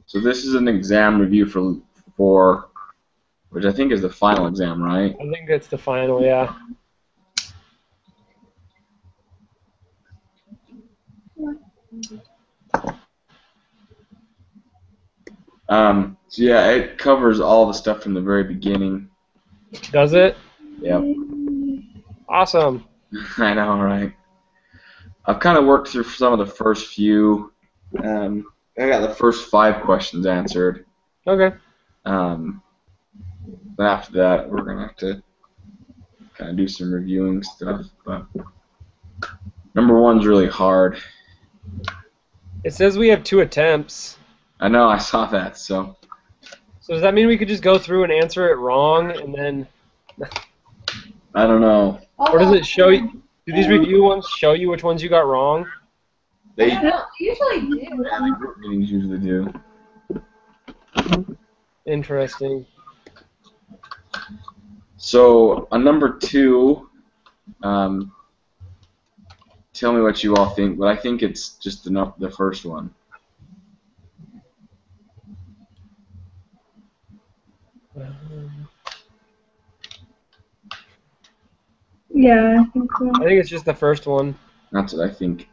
So this is an exam review for which I think is the final exam, right? I think it's the final, yeah. So yeah, it covers all the stuff from the very beginning. Does it? Yep. Awesome. I know, right? I've kind of worked through some of the first few. I got the first 5 questions answered. Okay. Then after that, we're gonna have to kind of do some reviewing stuff. But number 1's really hard. It says we have 2 attempts. I know, I saw that. So does that mean we could just go through and answer it wrong and then... I don't know. Or does it show you... Do these review ones show you which ones you got wrong? They usually do. Yeah, the group meetings usually do. Interesting. So on number 2, tell me what you all think, but I think it's just the first one. Yeah, I think so. I think it's just the first one. That's what I think.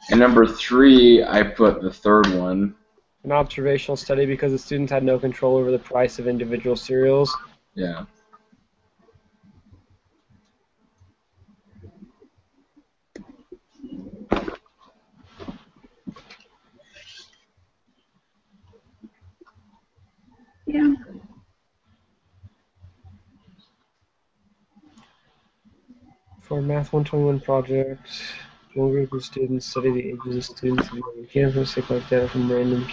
And number 3, I put the third one. An observational study because the students had no control over the price of individual cereals. Yeah. Yeah. For Math 121 project, one group of students study the ages of students and campus, they collect data from random.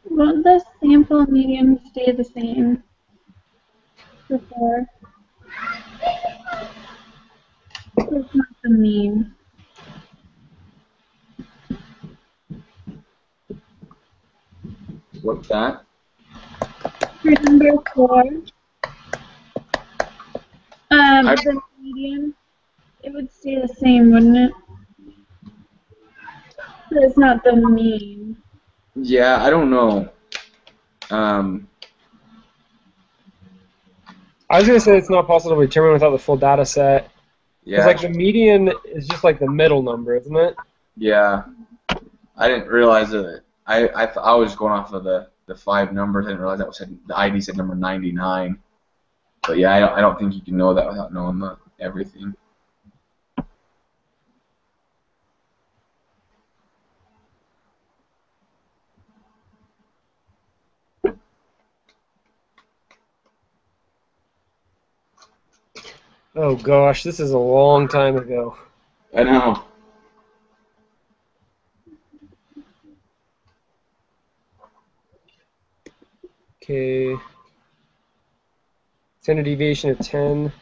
Won't the sample median stay the same before? It's not the mean. What's that? For number 4, the median, it would stay the same, wouldn't it? But it's not the mean. Yeah, I don't know. I was going to say it's not possible to determine without the full data set. Because Yeah. like the median is just like the middle number, isn't it? Yeah. I didn't realize that. I was going off of the 5 numbers. I didn't realize the ID said number 99. But yeah, I don't think you can know that without knowing everything. Oh gosh, this is a long time ago. I know. Okay. Standard deviation of 10.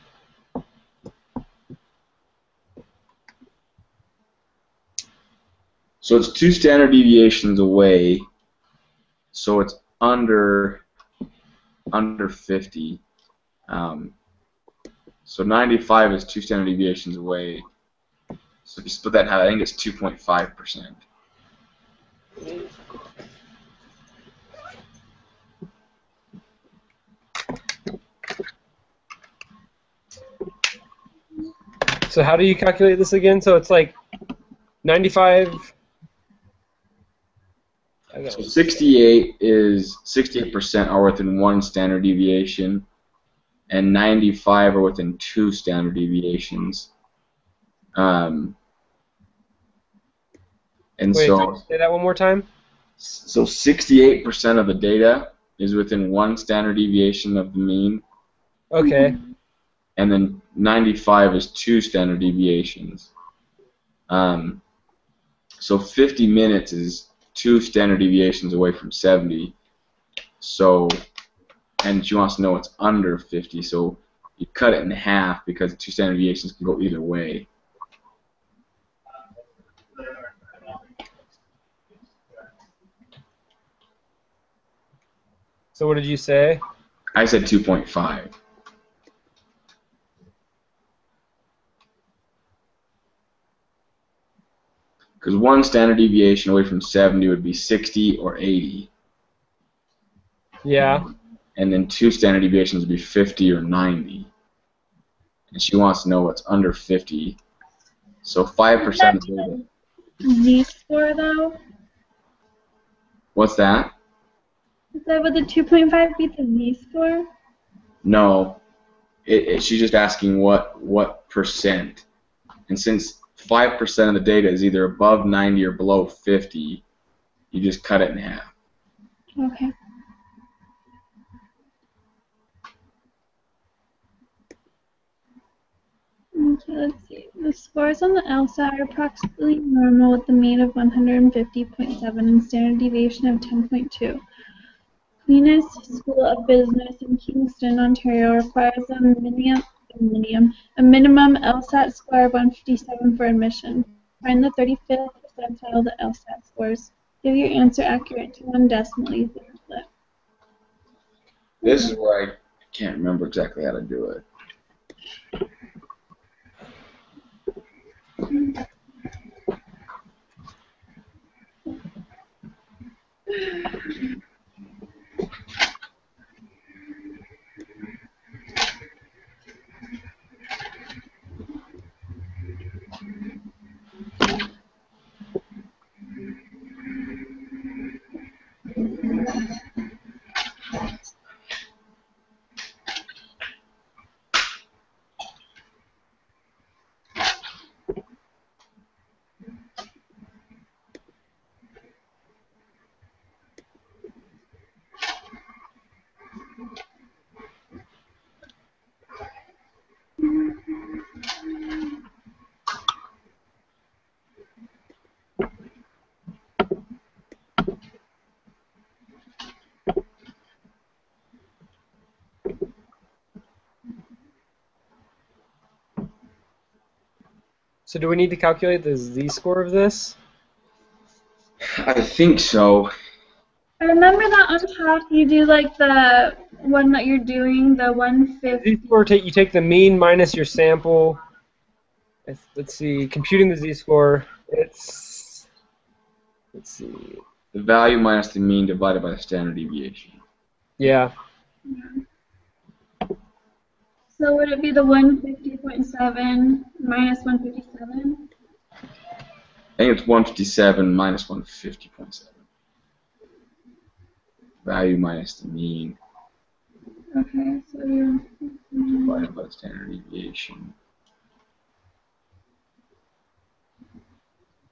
So it's 2 standard deviations away. So it's under 50. So 95 is 2 standard deviations away. So if you split that in half, I think it's 2.5%. So how do you calculate this again? So it's like 95. So 68% are within 1 standard deviation, and 95 are within 2 standard deviations. And Wait, say that one more time. So 68% of the data is within 1 standard deviation of the mean. Okay. And then 95 is 2 standard deviations. So 50 minutes is 2 standard deviations away from 70. So, and she wants to know it's under 50. So you cut it in half because 2 standard deviations can go either way. So what did you say? I said 2.5. Because one standard deviation away from 70 would be 60 or 80. Yeah. And then two standard deviations would be 50 or 90. And she wants to know what's under 50. So 5% of data. Z-score, though? What's that? Is that what the 2.5 beats the Z-score? No. She's just asking what percent. And since 5% of the data is either above 90 or below 50, you just cut it in half. Okay. Okay, let's see. The scores on the LSAT are approximately normal with a mean of 150.7 and standard deviation of 10.2. Queen's School of Business in Kingston, Ontario requires a minimum LSAT score of 157 for admission. Find the 35th percentile of the LSAT scores. Give your answer accurate to one decimal using the flip. This is where I can't remember exactly how to do it. So do we need to calculate the z-score of this? I think so. I remember that on top you do like the one that you're doing, the 150. Z-score, you take the mean minus your sample. Let's see, computing the z-score, let's see. The value minus the mean divided by the standard deviation. Yeah. So would it be the 150.7 minus 157? I think it's 157 minus 150.7. Value minus the mean Okay, so you're divided by the standard deviation.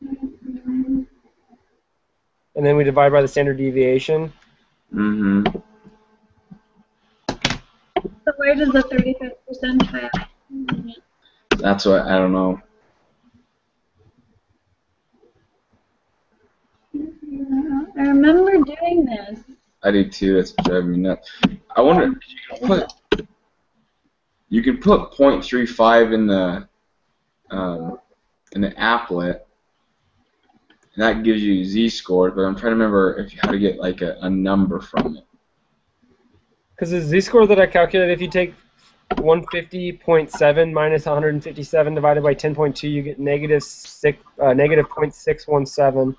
And then we divide by the standard deviation. Mm-hmm. So where does the 35th percentile? That's what I don't know. I remember doing this. I do too. That's driving me nuts. I wonder if you can put 0.35 in the applet, and that gives you z-score. But I'm trying to remember how to get like a number from it. Because the z-score that I calculated, if you take 150.7 minus 157 divided by 10.2, you get negative 0.617.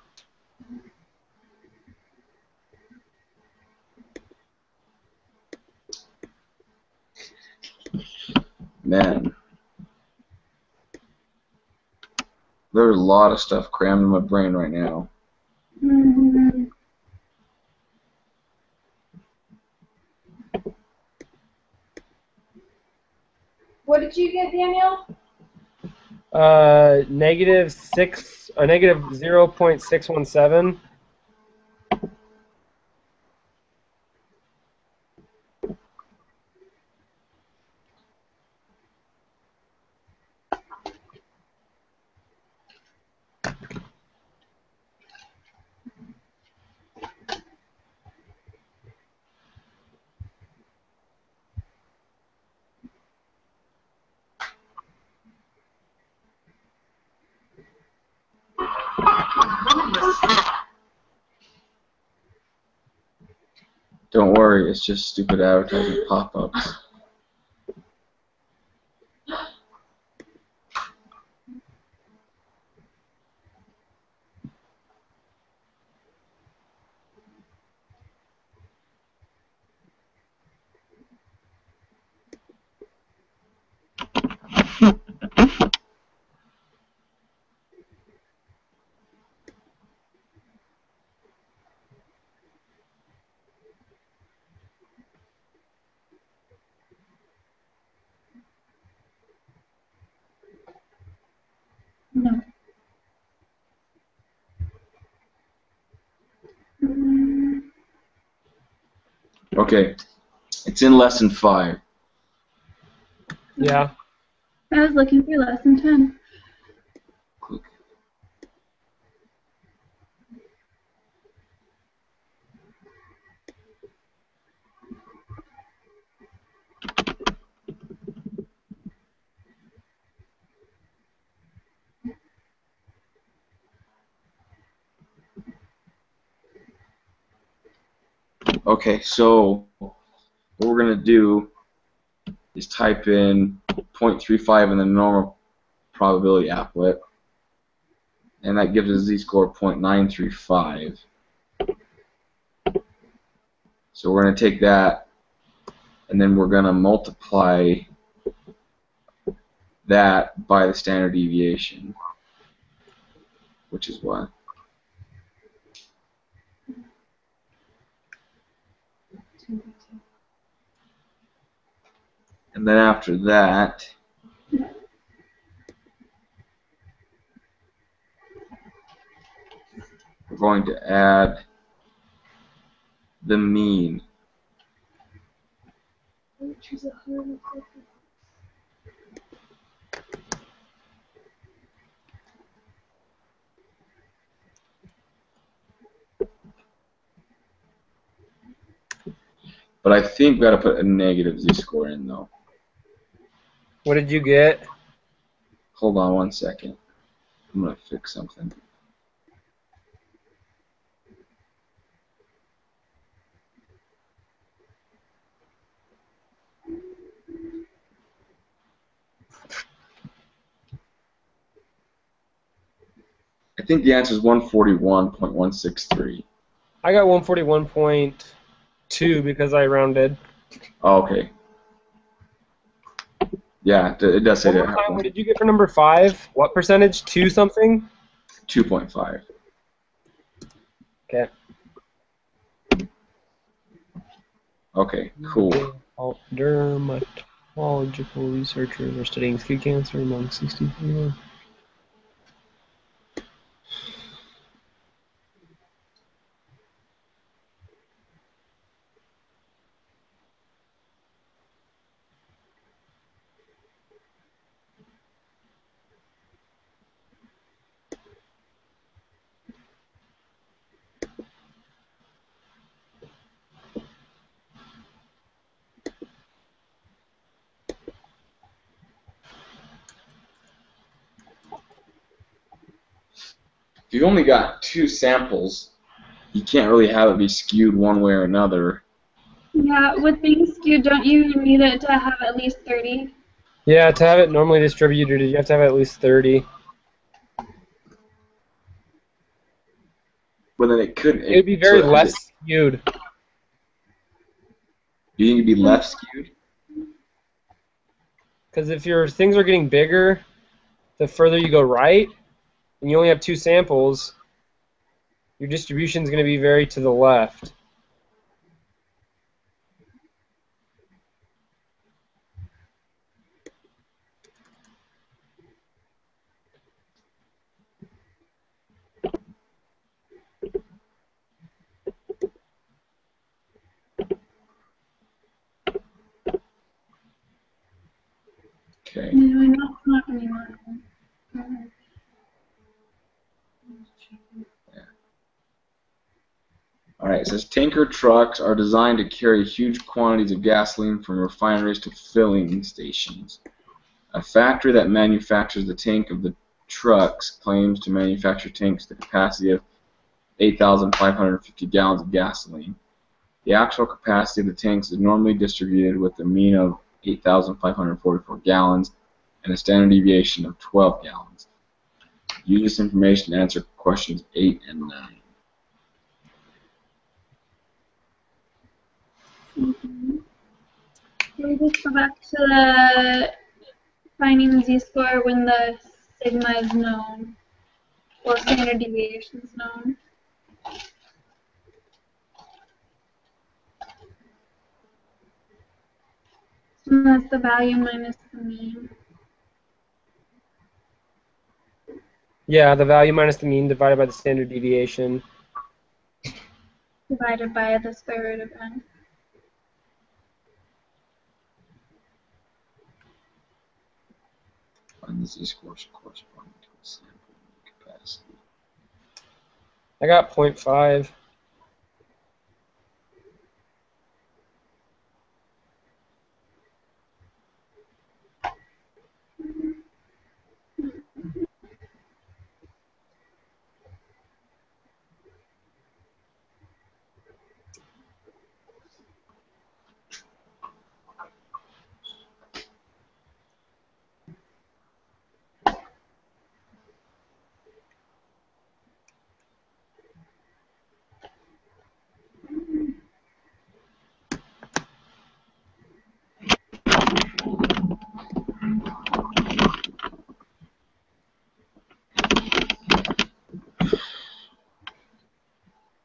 Man, there's a lot of stuff crammed in my brain right now. Mm-hmm. What did you get, Daniel? Negative 0.617. Don't worry, it's just stupid advertising pop-ups. No. Mm, Okay, it's in lesson 5. Yeah. I was looking for lesson 10. Click. Okay, so what we're going to do is type in 0.35 in the normal probability applet, and that gives us a z-score of 0.935. So we're going to take that, and then we're going to multiply that by the standard deviation, which is what? And then after that, we're going to add the mean. But I think we got to put a negative z-score in, though. What did you get? Hold on one second. I'm going to fix something. I think the answer is 141.163. I got 141.2 because I rounded. Oh, okay. Yeah, it does say One more that. time, what did you get for number 5? What percentage? 2 something? 2.5. Okay. Okay, cool. Dermatological researchers are studying skin cancer among 64. If you've only got 2 samples, you can't really have it be skewed one way or another. Yeah, with being skewed, don't you need it to have at least 30? Yeah, to have it normally distributed, you have to have at least 30. But then it could. It'd be very less skewed. You think it'd be less skewed? Because if your things are getting bigger, the further you go right, and you only have 2 samples, your distribution is going to be very to the left. Okay. No, not anymore. Alright, it says tanker trucks are designed to carry huge quantities of gasoline from refineries to filling stations. A factory that manufactures the tank of the trucks claims to manufacture tanks with a capacity of 8,550 gallons of gasoline. The actual capacity of the tanks is normally distributed with a mean of 8,544 gallons and a standard deviation of 12 gallons. Use this information to answer questions 8 and 9. Can we just go back to the finding the z-score when the sigma is known, or standard deviation is known? And that's the value minus the mean. Yeah, the value minus the mean divided by the standard deviation. Divided by the square root of n. Find the z-scores corresponding to a sample capacity. I got 0.5.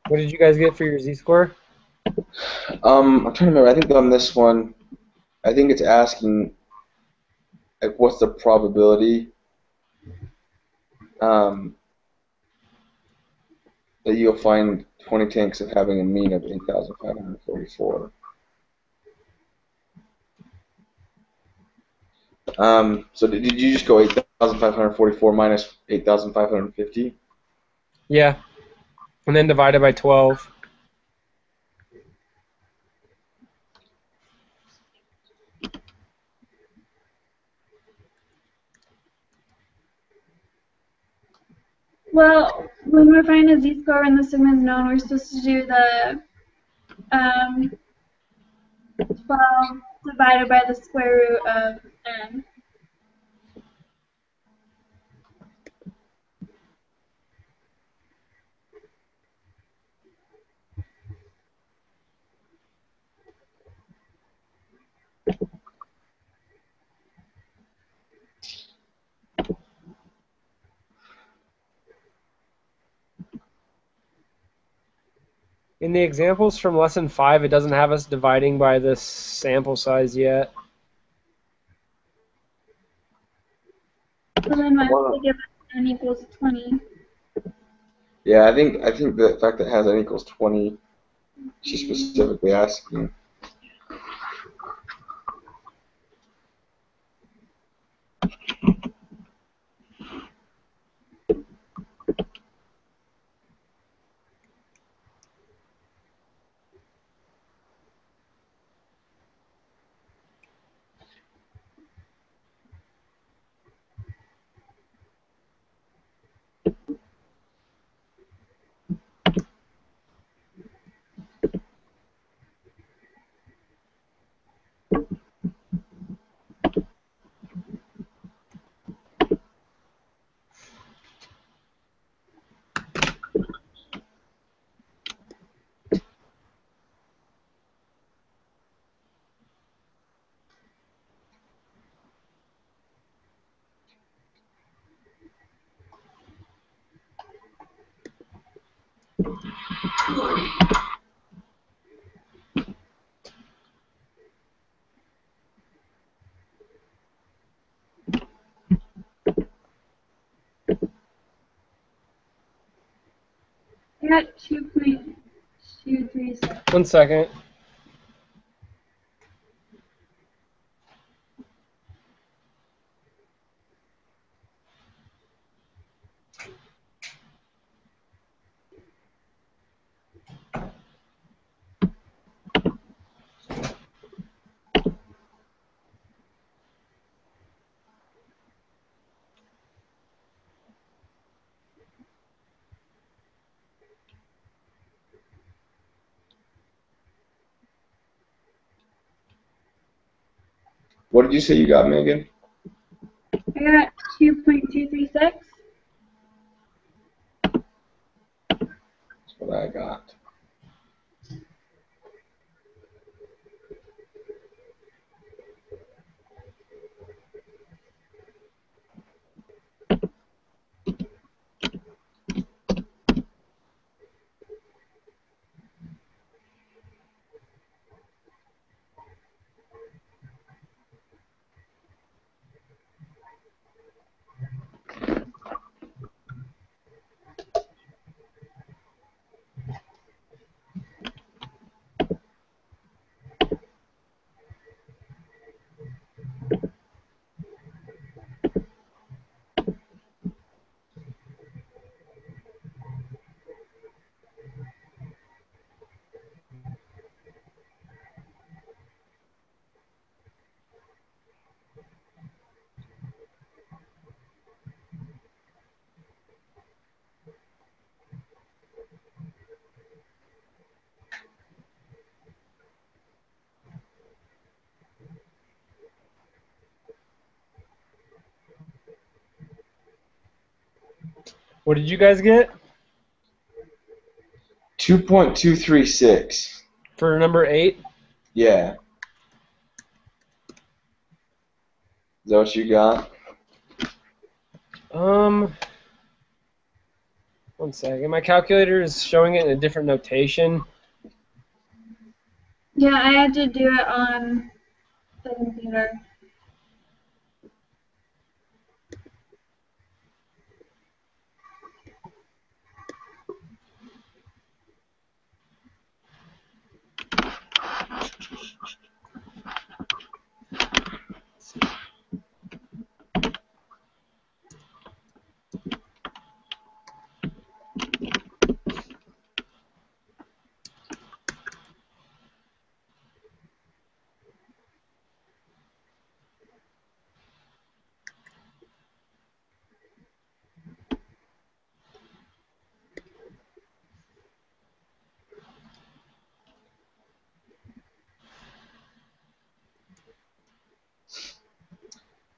What did you guys get for your z-score? I'm trying to remember. I think on this one, I think it's asking, like, what's the probability that you'll find 20 tanks of having a mean of 8,544. So did you just go 8,544 minus 8,550? Yeah. And then divided by 12. Well, when we're finding a z-score and the sigma is known, we're supposed to do the 12 divided by the square root of n. In the examples from lesson 5, it doesn't have us dividing by the sample size yet. So then I have to give n equals 20. Yeah, I think the fact that it has n equals 20, she's specifically asking. I got 2.236. 1 second. What did you say you got, Megan? I got 2.236. That's what I got. What did you guys get 2.236. for number 8? Yeah. Is that what you got? One second. My calculator is showing it in a different notation. Yeah, I had to do it on the computer.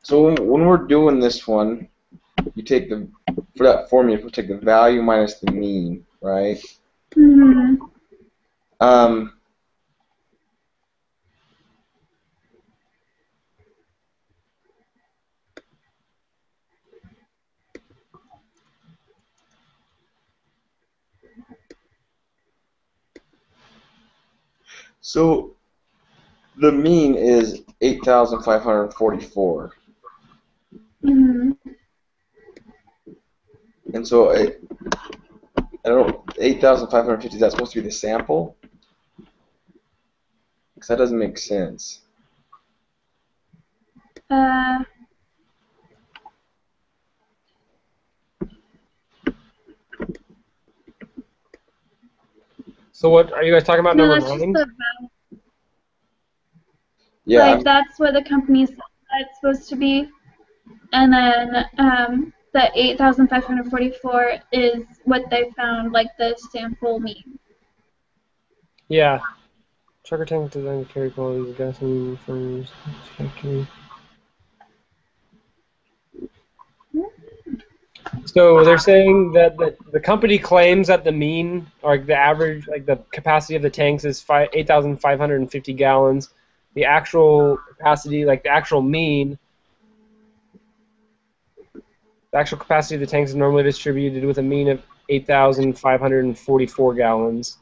So when we're doing this one, you take the, for that formula, you take the value minus the mean, right? Mm-hmm. So the mean is 8,544. Mm-hmm. And so I don't know, 8,550, is that supposed to be the sample? Because that doesn't make sense. So what are you guys talking about? No, Number that's just 9? the value. Yeah. Like, that's what the company said it's supposed to be. And then the 8,544 is what they found, like the sample mean. Yeah. Trucker tank designed to carry quality of gasoline from this factory. So they're saying that the company claims that the mean, or the average, like the capacity of the tanks is 8,550 gallons. The actual capacity, like the actual mean, the actual capacity of the tanks is normally distributed with a mean of 8,544 gallons.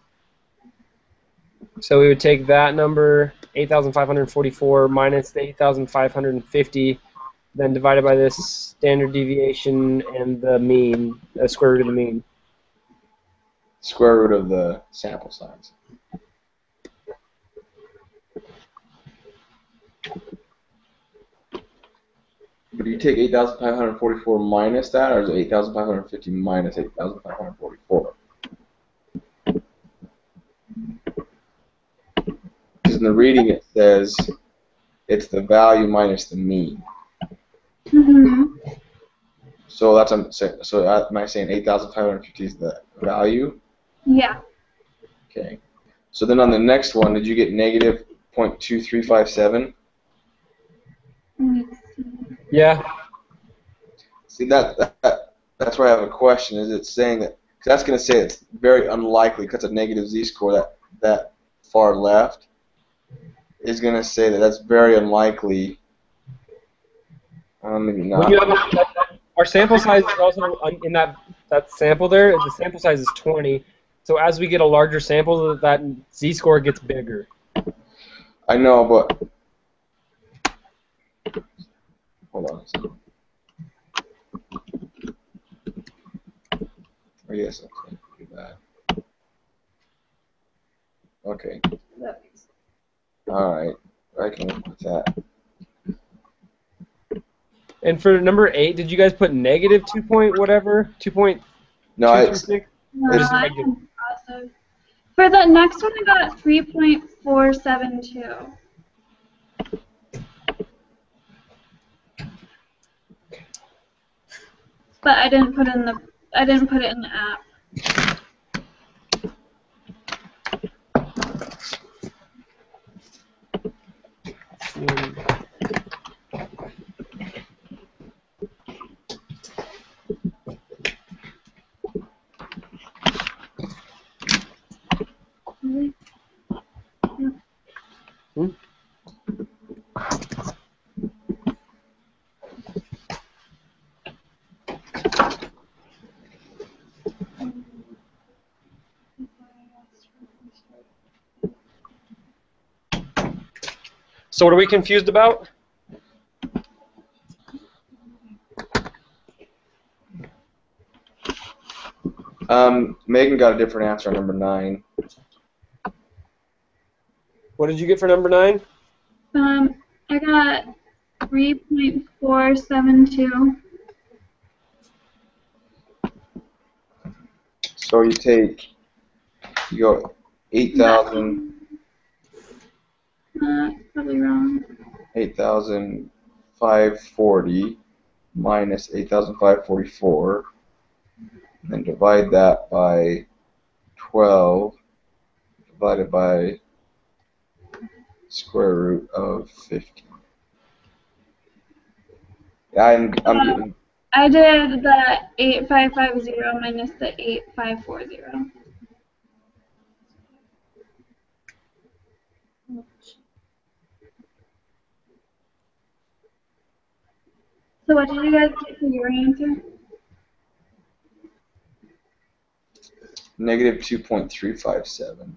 So we would take that number, 8,544 minus the 8,550, then divided by this standard deviation and the mean, the square root of the mean. Square root of the sample size. But do you take 8,544 minus that, or is it 8,550 minus 8,544? Because in the reading it says it's the value minus the mean. Mm-hmm. So that's so am I saying 8,550 is the value? Yeah. Okay. So then on the next one, did you get negative 0.2357? Yeah. See, that's where I have a question. Is it saying that, cause that's going to say it's very unlikely because a negative z-score that far left is going to say that that's very unlikely. Maybe When not. you have our sample size is also in that sample there. The sample size is 20. So as we get a larger sample, that z-score gets bigger. I know, but hold on a second. Oh, yes, okay, pretty bad. Okay. All right, I can work with that. And for number 8, did you guys put negative 2 point whatever? 2.236? No, it's No, just I negative? had positive. For the next one, I got 3.472. But I didn't put it in the app. So what are we confused about? Megan got a different answer on number 9. What did you get for number 9? I got 3.472. So you go 8,000. Probably wrong. 8,540 minus 8,544, and then divide that by 12 divided by square root of 50. Yeah, I'm getting. I did the 8550 minus the 8540. So what did you guys get for your answer? Negative 2.357.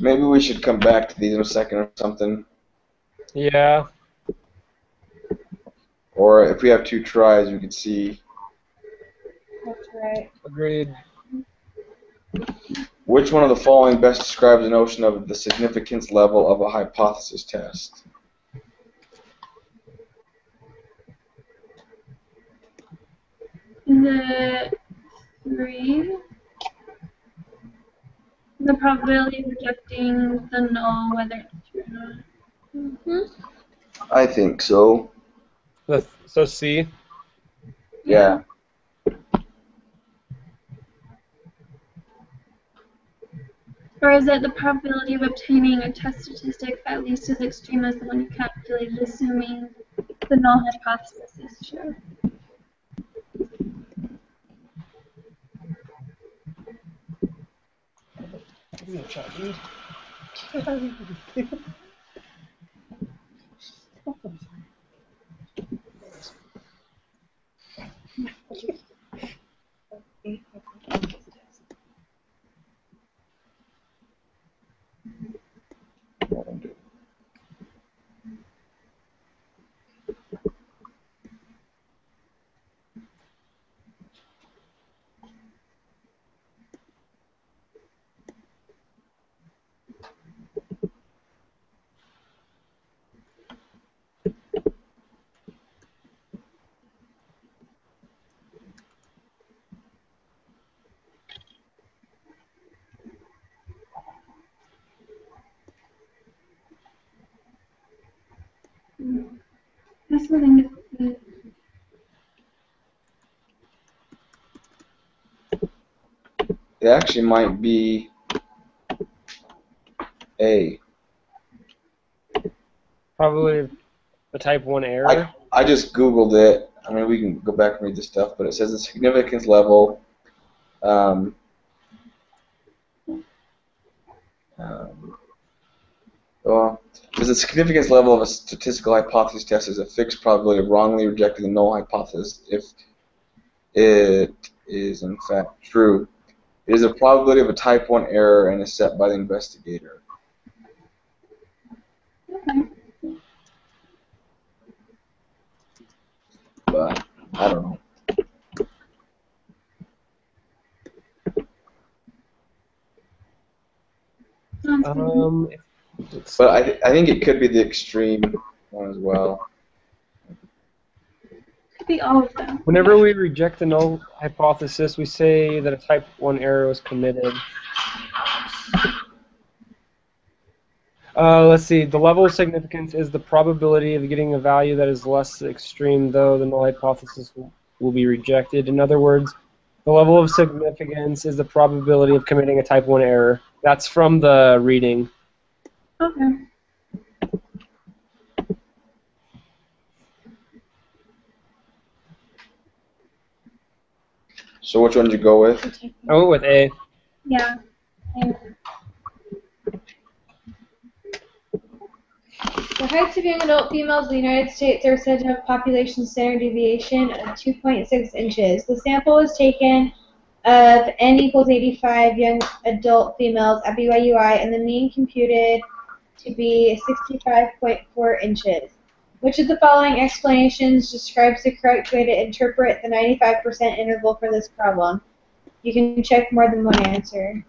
Maybe we should come back to these in a second or something. Yeah. Or if we have 2 tries, we could see. That's right. Agreed. Which one of the following best describes the notion of the significance level of a hypothesis test? Is it 3? The probability of rejecting the null, whether it's true or not. I think so. So C. Yeah. Or is it the probability of obtaining a test statistic at least as extreme as the one you calculated, assuming the null hypothesis is true? also think it's It actually might be A. Probably a type 1 error. I just Googled it. I mean, we can go back and read the stuff, but it says the significance level. Well, there's a significance level of a statistical hypothesis test is a fixed probability of wrongly rejecting the null hypothesis if it is in fact true. It is a probability of a type 1 error and is set by the investigator. okay. But I don't know. Sounds good. But I think it could be the extreme one as well. Could be all of them. Whenever we reject the null hypothesis, we say that a type 1 error was committed. Let's see. The level of significance is the probability of getting a value that is less extreme, though the null hypothesis will be rejected. In other words, the level of significance is the probability of committing a type 1 error. That's from the reading. Okay. So which one did you go with? I went with A. Yeah. The heights of young adult females in the United States are said to have population standard deviation of 2.6 inches. The sample was taken of N equals 85 young adult females at BYUI, and the mean computed to be 65.4 inches. Which of the following explanations describes the correct way to interpret the 95% interval for this problem? You can check more than one answer.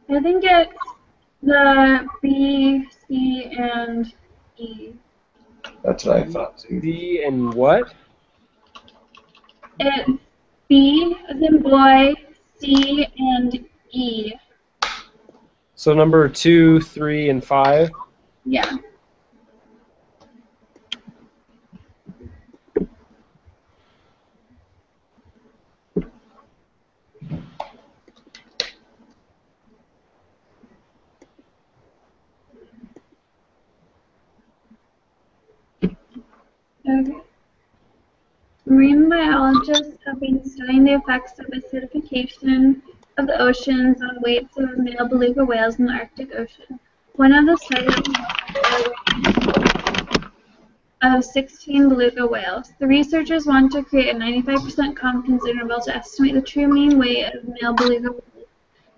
I think it's the B, C, and E. That's what I thought too. B and what? It's B as in boy, C, and E. So number 2, 3, and 5. Yeah. Okay. Marine biologists have been studying the effects of acidification of the oceans on weights of male beluga whales in the Arctic Ocean. One of the studies of 16 beluga whales. The researchers want to create a 95% confidence interval to estimate the true mean weight of male beluga whales.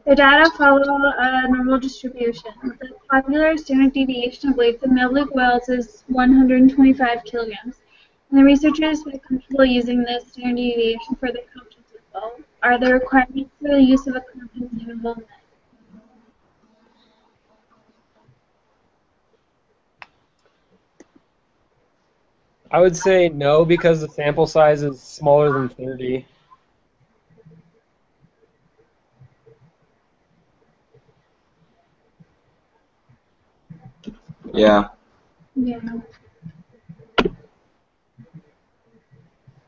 Their data follow a normal distribution. The popular standard deviation of weights of male beluga whales is 125 kilograms. And the researchers feel comfortable using this standard deviation for their confidence interval. Are the requirements for the use of a confidence interval met? I would say no because the sample size is smaller than 30. Yeah. Yeah.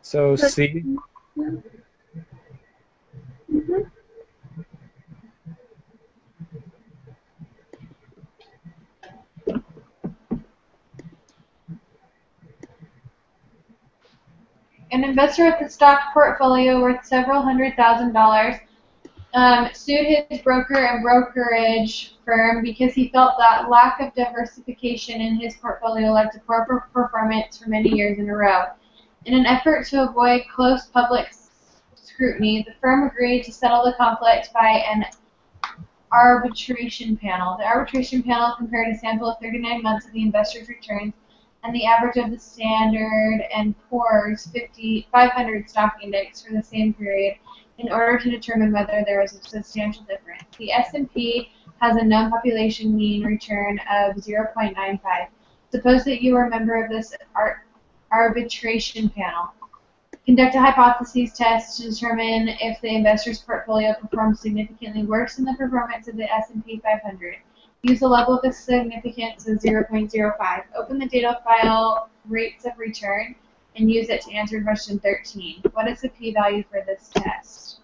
So C. Mhm. An investor with a stock portfolio worth several $100,000 sued his broker and brokerage firm because he felt that lack of diversification in his portfolio led to poor performance for many years in a row. In an effort to avoid close public scrutiny, the firm agreed to settle the conflict by an arbitration panel. The arbitration panel compared a sample of 39 months of the investor's returns and the average of the Standard & Poor's 500 stock index for the same period in order to determine whether there is a substantial difference. The S&P has a known population mean return of 0.95. Suppose that you are a member of this arbitration panel. Conduct a hypothesis test to determine if the investor's portfolio performs significantly worse than the performance of the S&P 500. Use a level of significance of 0.05. Open the data file rates of return and use it to answer question 13. What is the p-value for this test?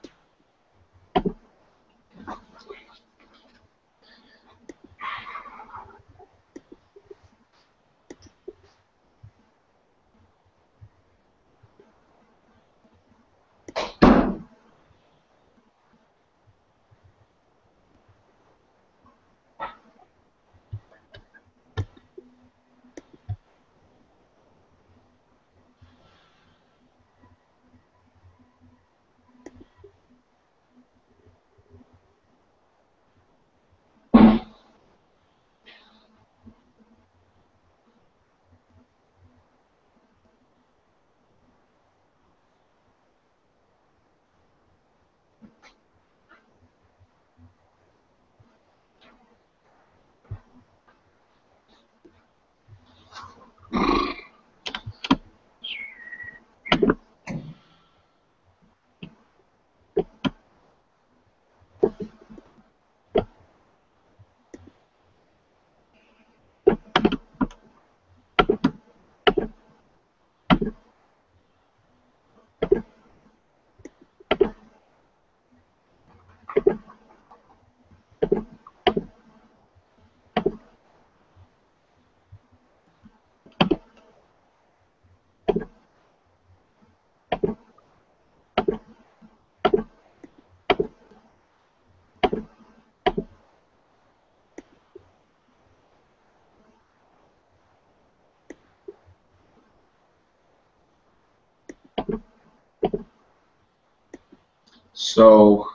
So,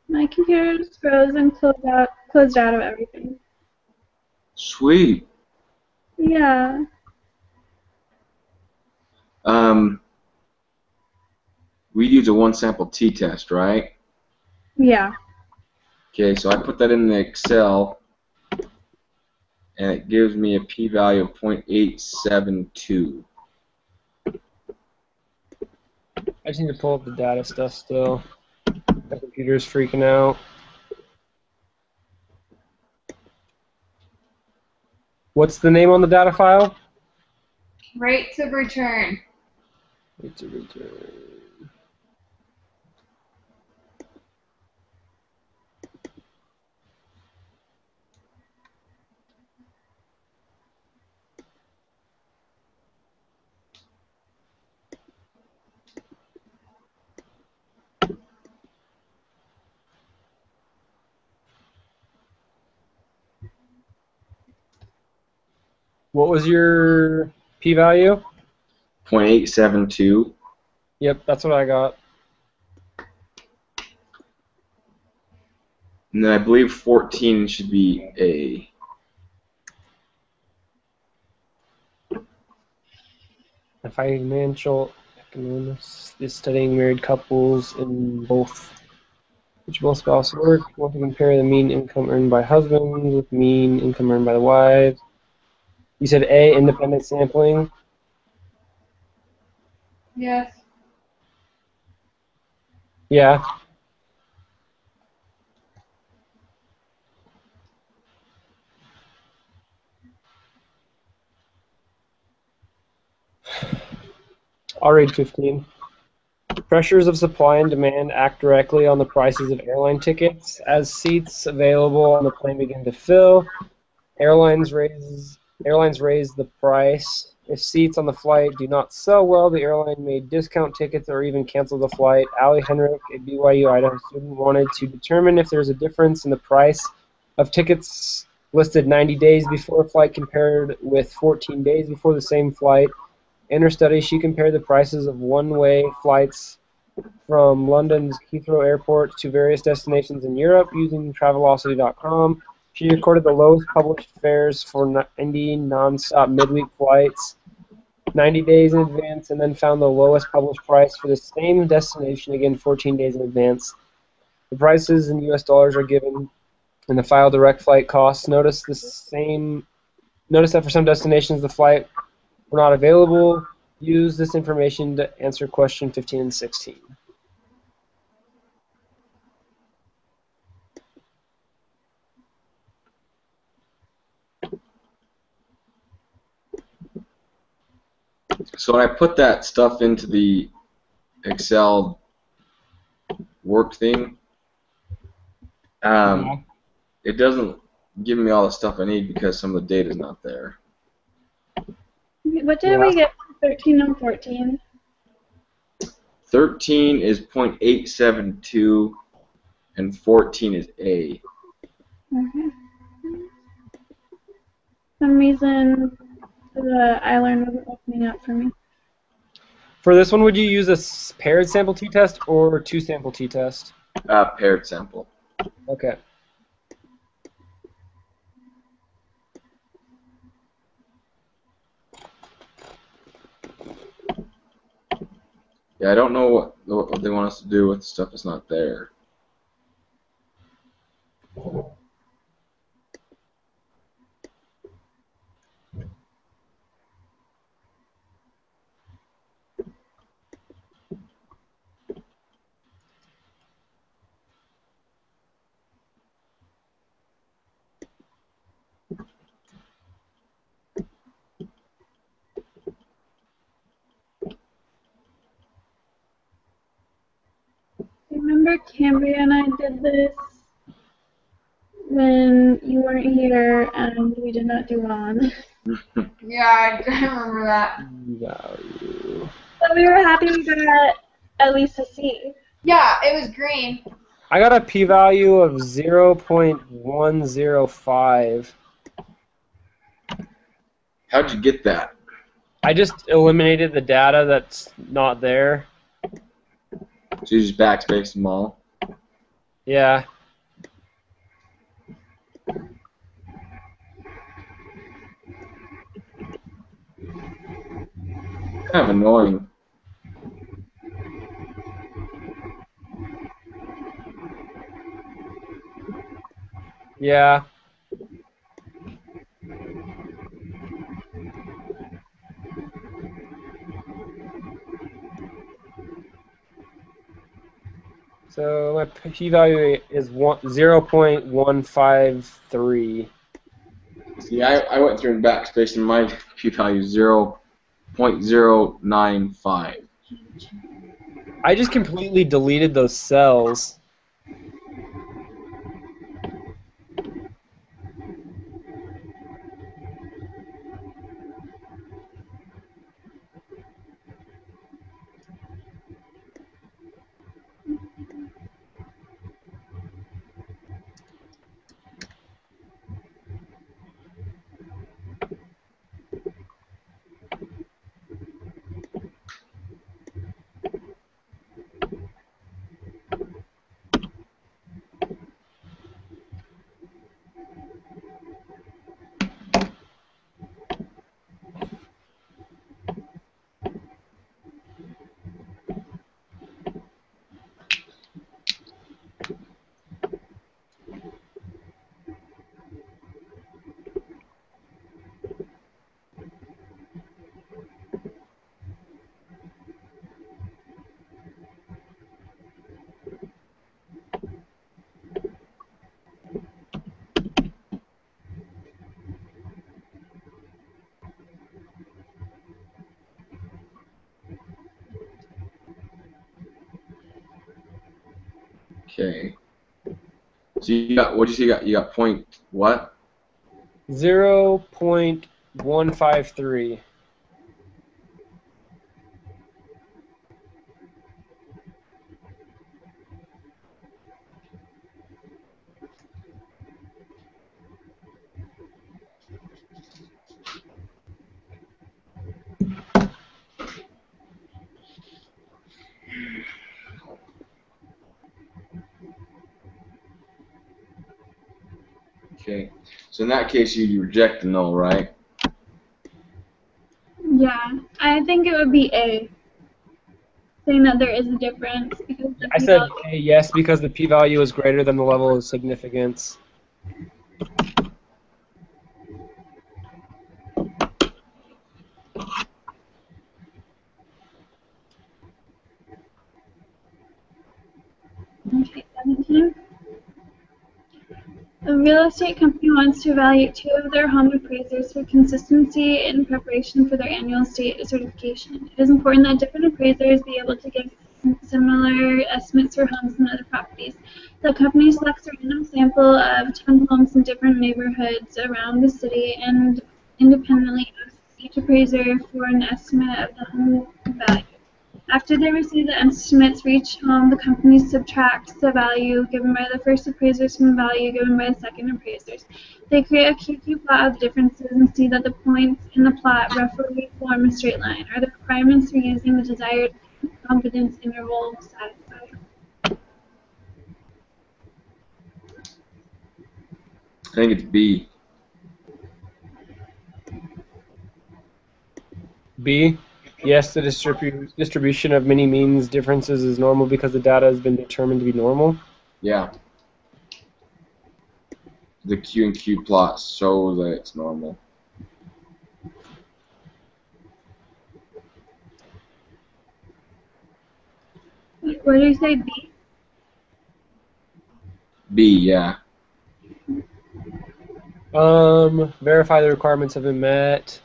My computer just froze and closed out of everything. sweet. Yeah. We use a one sample t-test, right? Yeah. Okay, so I put that in the Excel, and it gives me a p-value of 0.872. I just need to pull up the data stuff still. My computer's freaking out. What's the name on the data file? Rates of return. Rates of return. What was your p-value? 0.872. Yep, that's what I got. And then I believe 14 should be a. A financial economist is studying married couples in both spouses work. Want to compare the mean income earned by husbands with mean income earned by the wives. You said A, independent sampling. Yes. Yeah. I'll read 15. Pressures of supply and demand act directly on the prices of airline tickets. As seats available on the plane begin to fill, airlines raise the price. If seats on the flight do not sell well, the airline may discount tickets or even cancel the flight. Allie Henrik, a BYU Idaho student, wanted to determine if there's a difference in the price of tickets listed 90 days before a flight compared with 14 days before the same flight. In her study, she compared the prices of one-way flights from London's Heathrow Airport to various destinations in Europe using Travelocity.com. She recorded the lowest published fares for 90 non-stop midweek flights 90 days in advance, and then found the lowest published price for the same destination, again 14 days in advance. The prices in US dollars are given in the file direct flight costs. Notice that for some destinations the flight were not available. Use this information to answer question 15 and 16. So when I put that stuff into the Excel work thing, it doesn't give me all the stuff I need because some of the data is not there. What did we get for 13 and 14? 13 is 0.872 and 14 is A. Okay. For some reason, the iLearn wasn't opening up for me. For this one, would you use a paired sample t-test or two sample t-test? Paired sample. Okay. Yeah, I don't know what they want us to do with stuff that's not there. Remember Cambria and I did this when you weren't here and we did not do well on it. Yeah, I remember that. Value. But we were happy we got at least a C. Yeah, it was green. I got a p-value of 0.105. How'd you get that? I just eliminated the data that's not there. So you just backspace them all? Yeah. Kind of annoying. Yeah. So my p-value is 0.153. See, I went through and backspaced and my p-value is 0.095. I just completely deleted those cells. Okay. So you got, what'd you say you got point what? 0.153. Okay. So in that case, you reject the null, right? Yeah, I think it would be A, saying that there is a difference because the I said p-value. A, yes, because the p-value is greater than the level of significance. Okay, 17. A real estate company wants to evaluate 2 of their home appraisers for consistency in preparation for their annual state certification. It is important that different appraisers be able to give similar estimates for homes and other properties. The company selects a random sample of 10 homes in different neighborhoods around the city and independently asks each appraiser for an estimate of the home value. After they receive the estimates for each home, the company subtracts the value given by the first appraisers from the value given by the second appraisers. They create a QQ plot of the differences and see that the points in the plot roughly form a straight line. Are the requirements for using the desired confidence interval satisfied? I think it's B. B, yes, the distribution of many means differences is normal because the data has been determined to be normal. Yeah. The Q and Q plot show that it's normal. What do you say, B? B, yeah. Verify the requirements have been met.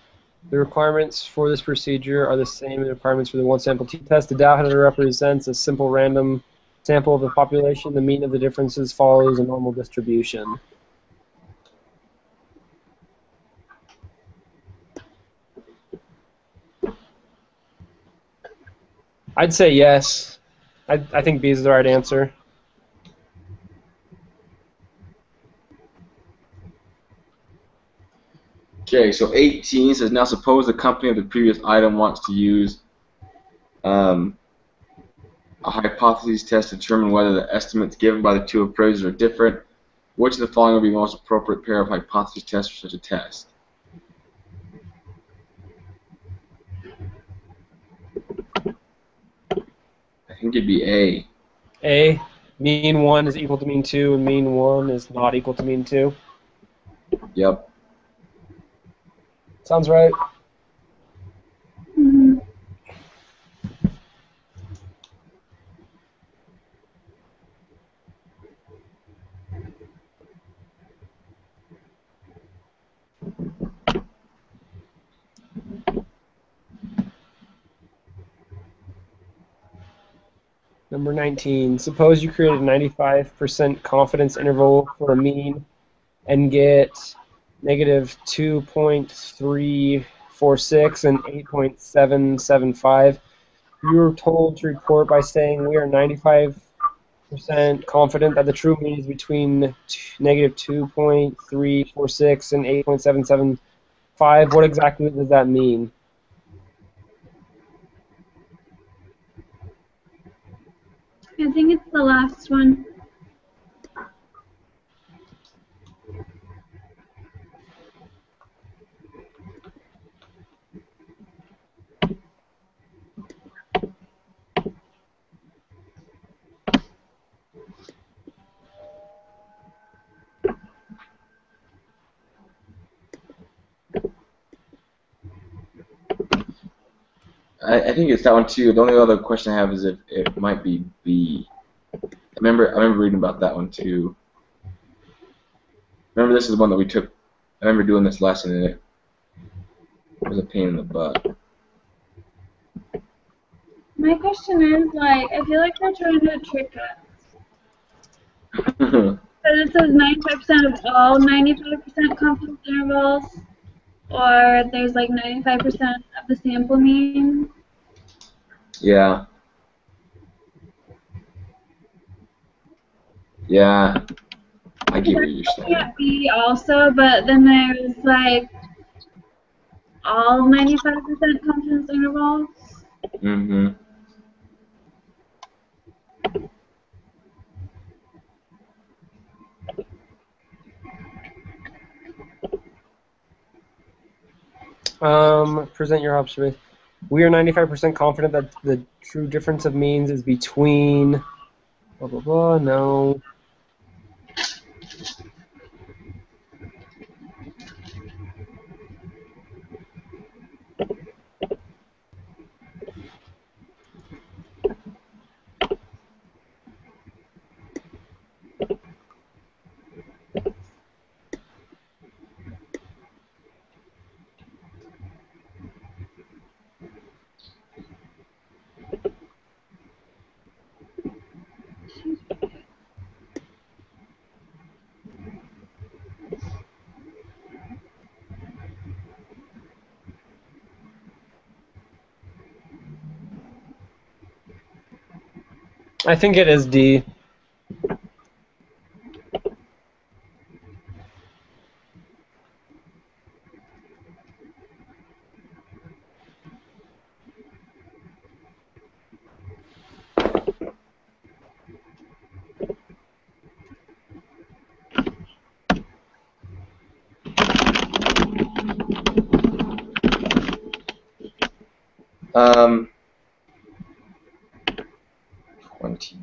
The requirements for this procedure are the same as the requirements for the one-sample t-test. The data represents a simple random sample of the population. The mean of the differences follows a normal distribution. I'd say yes. I think B is the right answer. Okay, so 18 says, now suppose the company of the previous item wants to use a hypothesis test to determine whether the estimates given by the 2 appraisers are different. Which of the following would be the most appropriate pair of hypothesis tests for such a test? I think it'd be A. A, mean 1 is equal to mean 2, and mean 1 is not equal to mean 2. Yep. Sounds right. Mm-hmm. Number 19. Suppose you create a 95% confidence interval for a mean and get negative 2.346 and 8.775. You were told to report by saying we are 95% confident that the true mean is between negative 2.346 and 8.775. What exactly does that mean? I think it's the last one. I think it's that one too. The only other question I have is if it might be B. I remember reading about that one too. Remember, this is the one that we took. I remember doing this lesson and it was a pain in the butt. My question is, like, I feel like they're trying to trick us. Because it says 95% of all 95% confidence intervals, or there's like 95% of the sample mean. Yeah. Yeah. I get what you're Looking saying. at B also, but then there's like all 95% confidence intervals. Mm-hmm. Present your observation. We are 95% confident that the true difference of means is between blah blah blah. No. I think it is D. Um, 20.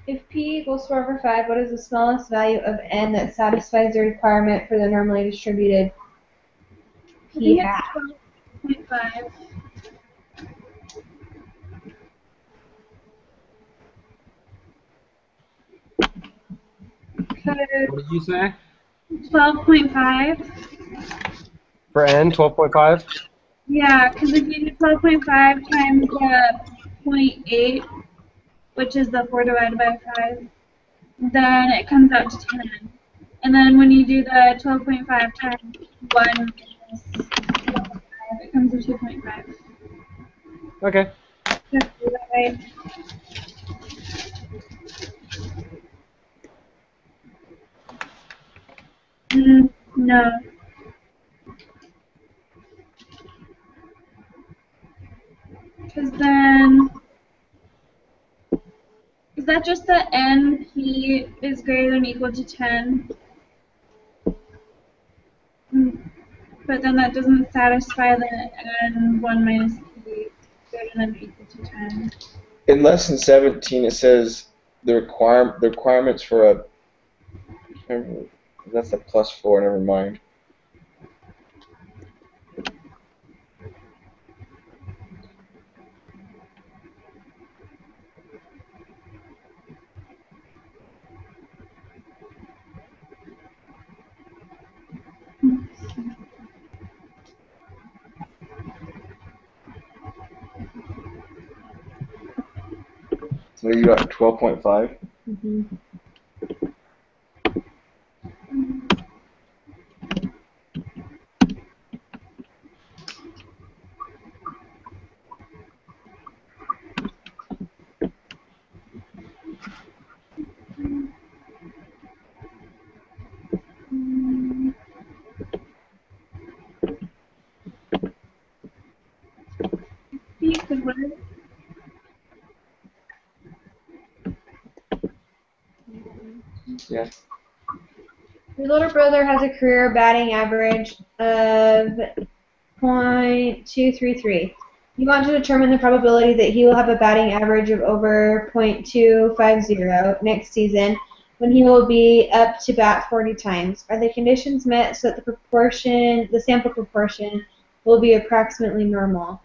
If P equals 4 over 5, what is the smallest value of n that satisfies the requirement for the normally distributed I P think hat? it's 12.5. What did you say? 12.5. For N, 12.5. Yeah, because if you do 12.5 times 0.8, which is the 4 divided by 5, then it comes out to 10. And then when you do the 12.5 times 1 minus 12.5, it comes to 2.5. Okay. Is that right? No. Because then, is that just that NP is greater than or equal to 10? But then that doesn't satisfy the N1 minus P greater than or equal to 10. In lesson 17, it says the requirements for a. That's a +4. Never mind. So you got 12.5. P could what? Yeah. Your little brother has a career batting average of .233. You want to determine the probability that he will have a batting average of over .250 next season when he will be up to bat 40 times. Are the conditions met so that the sample proportion will be approximately normal?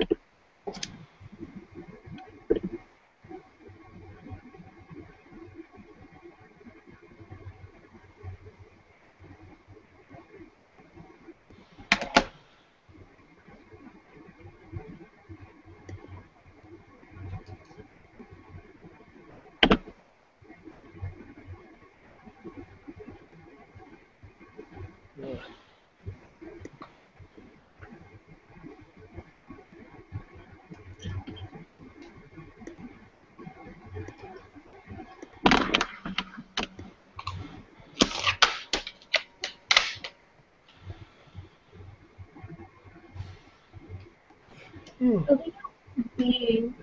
I think it's B.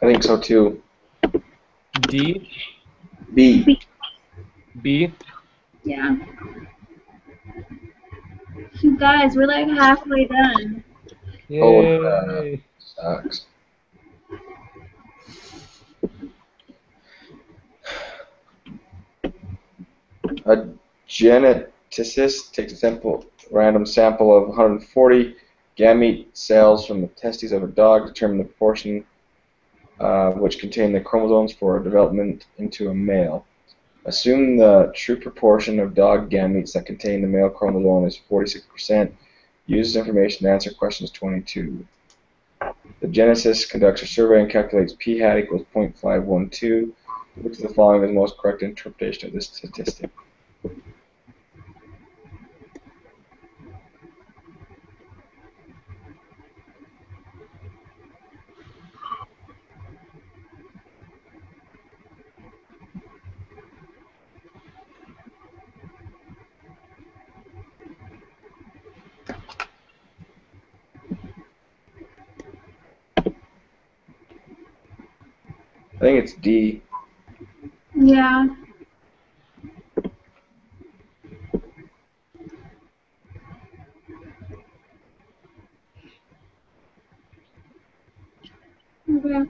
I think so too. D, B. B. B. Yeah. You guys, we're like halfway done. Oh, Yay. sucks. A geneticist takes a random sample of 140 gamete cells from the testes of a dog, determine the proportion which contain the chromosomes for development into a male. Assume the true proportion of dog gametes that contain the male chromosome is 46%. Use this information to answer questions 22. The geneticist conducts a survey and calculates p-hat equals 0.512. Which of the following is the most correct interpretation of this statistic? I think it's D. Yeah. Okay.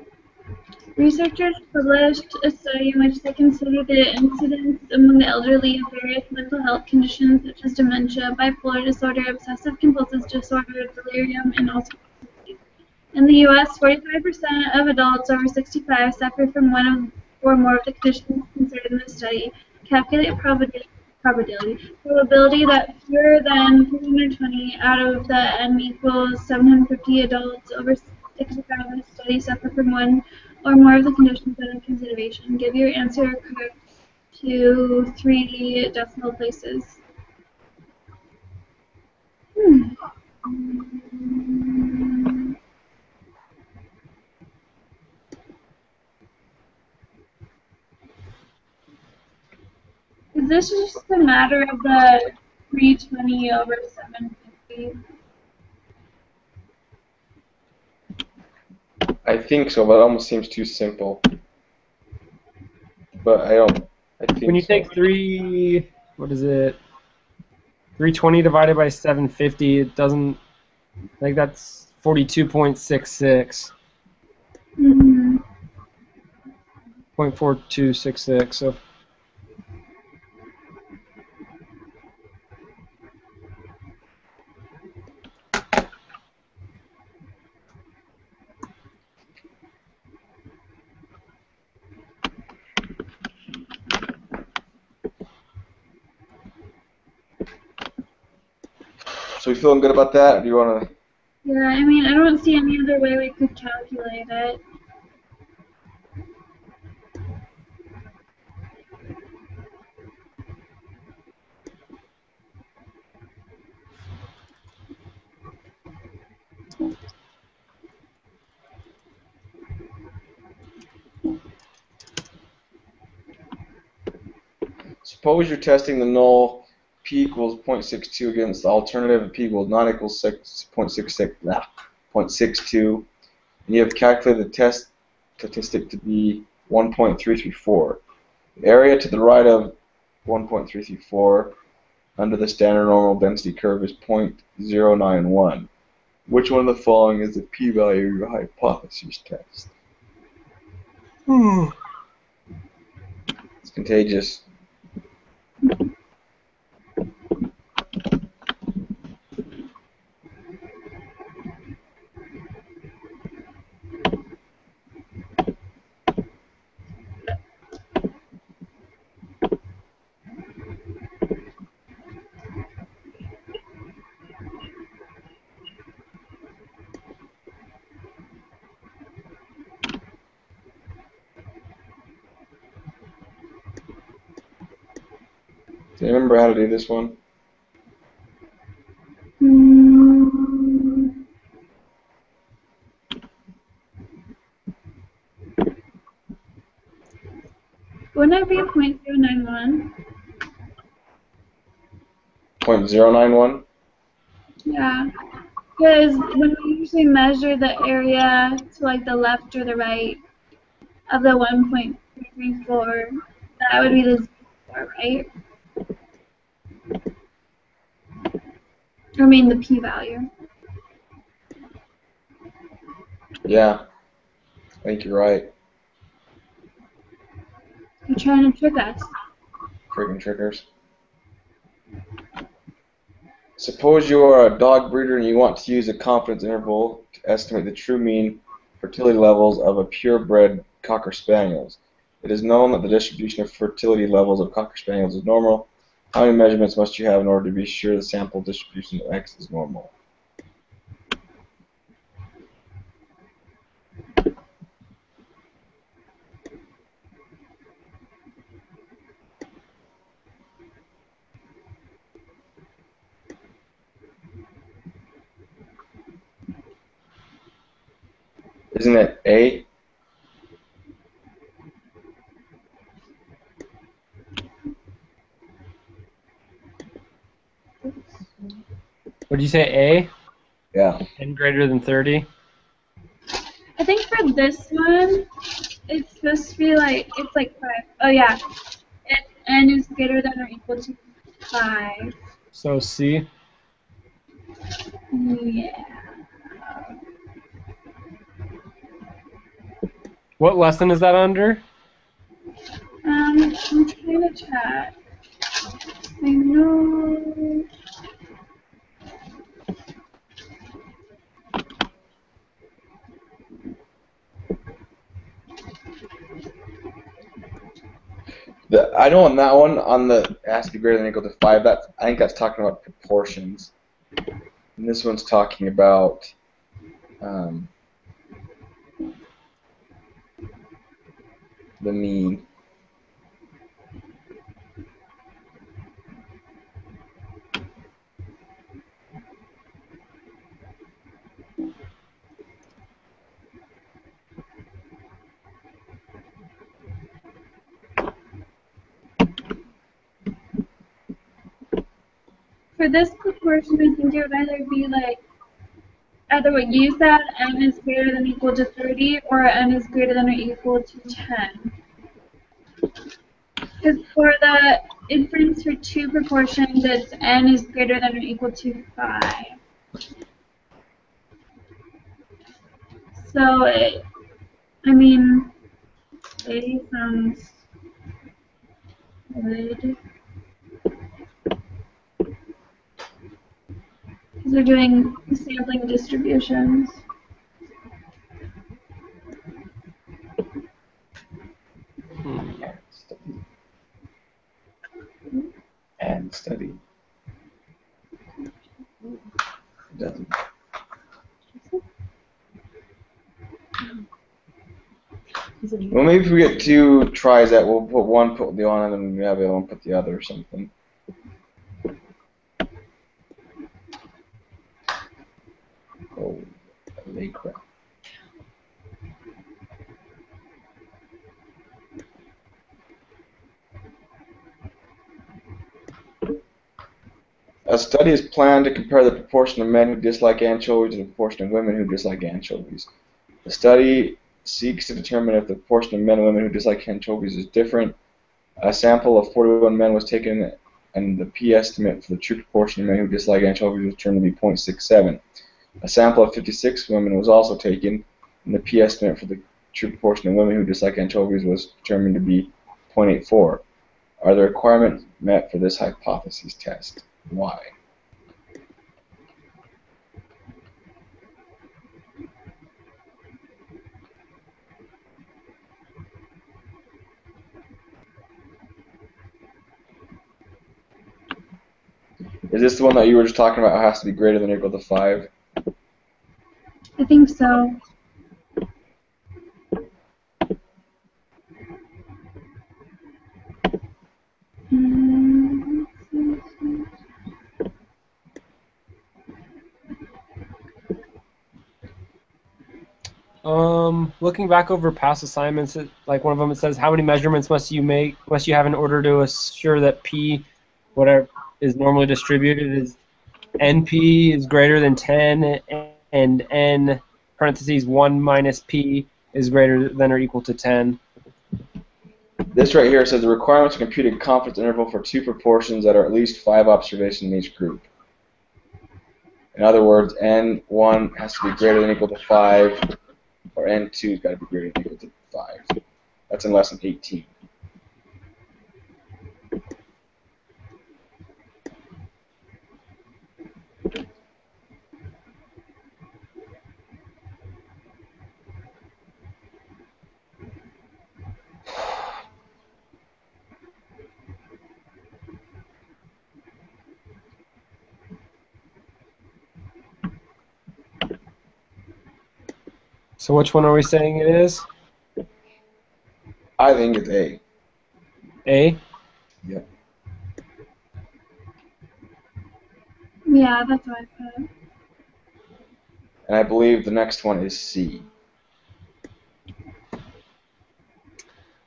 Researchers published a study in which they considered the incidence among the elderly of various mental health conditions such as dementia, bipolar disorder, obsessive compulsive disorder, delirium, and Alzheimer's disease. In the U.S., 45% of adults over 65 suffer from one or more of the conditions considered in the study. Calculate probability that fewer than 320 out of the n equals 750 adults over 65 in the study suffer from one or more of the conditions under consideration. Give your answer correct to 3 decimal places. Is this just a matter of the 320 over 750? I think so, but it almost seems too simple. But I don't. I think When you so. take 320 divided by 750, it doesn't, like that's 42.66. Mm-hmm. 0.4266, so So we feeling good about that? Or do you want to? Yeah, I mean, I don't see any other way we could calculate it. Suppose you're testing the null p equals 0.62 against the alternative and p equals not equals 0.62, and you have calculated the test statistic to be 1.334. The area to the right of 1.334 under the standard normal density curve is 0.091. Which one of the following is the p-value of your hypothesis test? It's contagious. Do you remember how to do this one? Wouldn't it be 0.091? 0.091? Yeah. Because when we usually measure the area to like the left or the right of the 1.334, that would be the z-score, right? I mean the p-value. Yeah, I think you're right. You're trying to trick us. Freaking triggers. Suppose you are a dog breeder and you want to use a confidence interval to estimate the true mean fertility levels of a purebred Cocker Spaniels. It is known that the distribution of fertility levels of Cocker Spaniels is normal. How many measurements must you have in order to be sure the sample distribution of X is normal? Isn't it A? Would you say A? Yeah. N greater than 30? I think for this one, it's supposed to be like, it's like 5. Oh yeah. If n is greater than or equal to 5. So C? Yeah. What lesson is that under? I'm trying to check. I know. I know on that one, on the has to be greater than or equal to 5, I think that's talking about proportions. And this one's talking about the mean. For this proportion, I think it would either be like, either what you said, n is greater than or equal to 30, or n is greater than or equal to 10. Because for the inference for two proportions, it's n is greater than or equal to 5. So, I mean, A sounds good. Because we're doing sampling distributions. And study. Doesn't. Well, maybe if we get 2 tries at, we'll put one, put the one, and then we have the other one, put the other or something. Oh, lake crap. A study is planned to compare the proportion of men who dislike anchovies and the proportion of women who dislike anchovies. The study seeks to determine if the proportion of men and women who dislike anchovies is different. A sample of 41 men was taken, and the p-estimate for the true proportion of men who dislike anchovies was determined to be 0.67. A sample of 56 women was also taken, and the p-estimate for the true proportion of women who dislike anchovies was determined to be 0.84. Are the requirements met for this hypothesis test? Why? Is this the one that you were just talking about? It has to be greater than or equal to 5? I think so. Looking back over past assignments, like one of them, it says, how many measurements must you have in order to assure that P, whatever is normally distributed, is NP is greater than 10, and N, parentheses, 1 minus P is greater than or equal to 10. This right here says the requirement to compute a confidence interval for two proportions that are at least 5 observations in each group. In other words, N1 has to be greater than or equal to 5, or N2 has got to be greater than or equal to 5. That's in lesson 18. So which one are we saying it is? I think it's A. A? Yep. Yeah, that's what I put. And I believe the next one is C.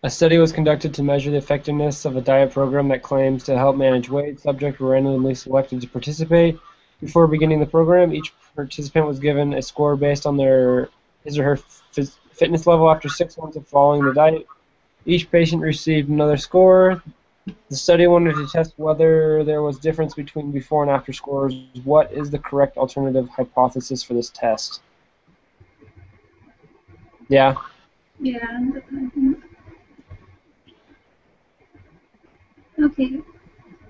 A study was conducted to measure the effectiveness of a diet program that claims to help manage weight. Subjects were randomly selected to participate. Before beginning the program, each participant was given a score based on his or her fitness level after 6 months of following the diet. Each patient received another score. The study wanted to test whether there was difference between before and after scores. What is the correct alternative hypothesis for this test? Yeah. Yeah, that's what I think. Okay.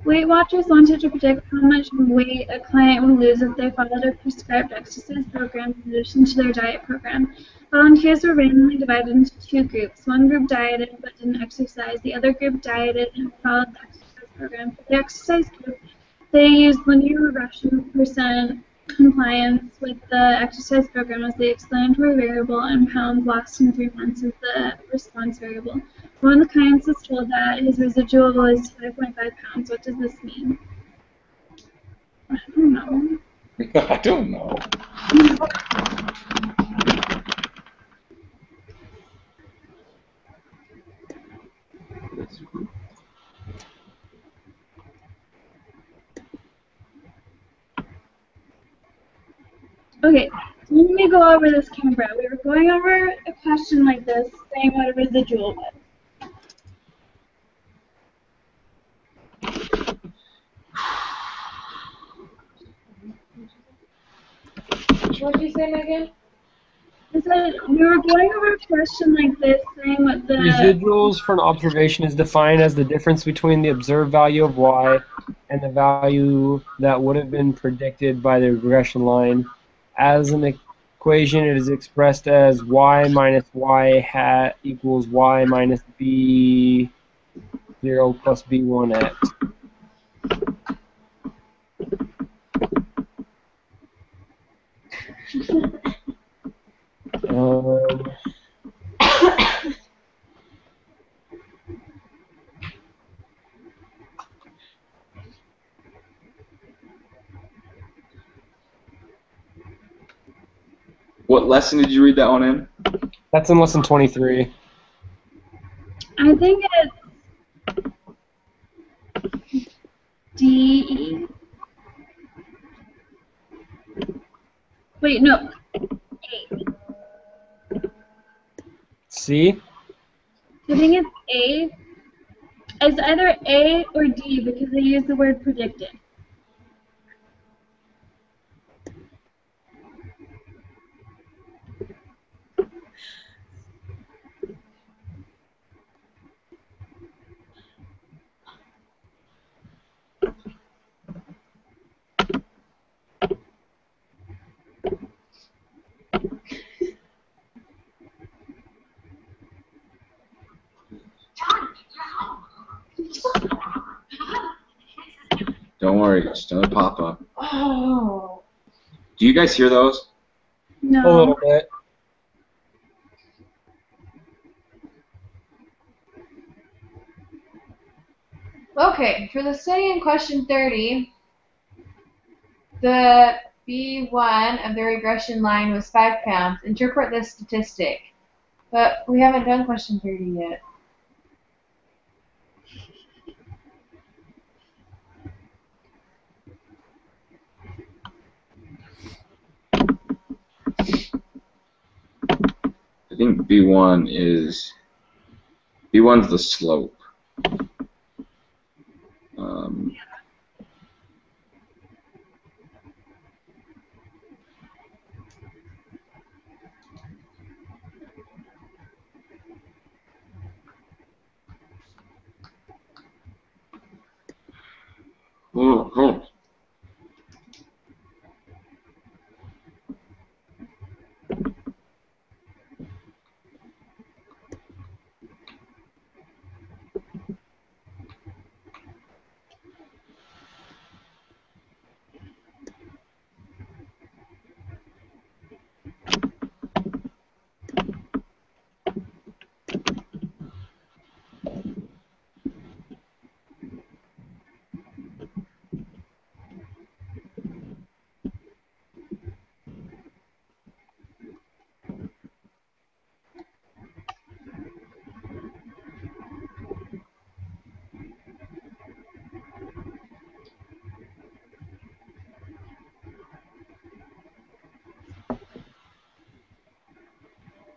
Weight Watchers wanted to predict how much weight a client would lose if they followed a prescribed exercise program in addition to their diet program. Volunteers were randomly divided into 2 groups. One group dieted but didn't exercise. The other group dieted and followed the exercise program. For the exercise group, they used linear regression percent compliance with the exercise program as the explanatory variable and pounds lost in 3 months as the response variable. One of the clients was told that his residual was 5.5 pounds. What does this mean? I don't know. I don't know. Okay, so let me go over this, Canberra. We were going over a question like this, saying what a residual was. What did you say, Megan? I said we were going over a question like this, saying what the Residuals for an observation is defined as the difference between the observed value of y and the value that would have been predicted by the regression line. As an equation, it is expressed as y minus y hat equals y minus b0 plus b1x. What lesson did you read that one in? That's in lesson 23. I think it's D. Wait, no. A. C? I think it's A. It's either A or D because they use the word predicted. Don't worry, just another pop-up. Oh. Do you guys hear those? A No. little bit. Okay, for the study in question 30, the B1 of the regression line was 5 pounds. Interpret this statistic. But we haven't done question 30 yet. I think B1's the slope. Oh.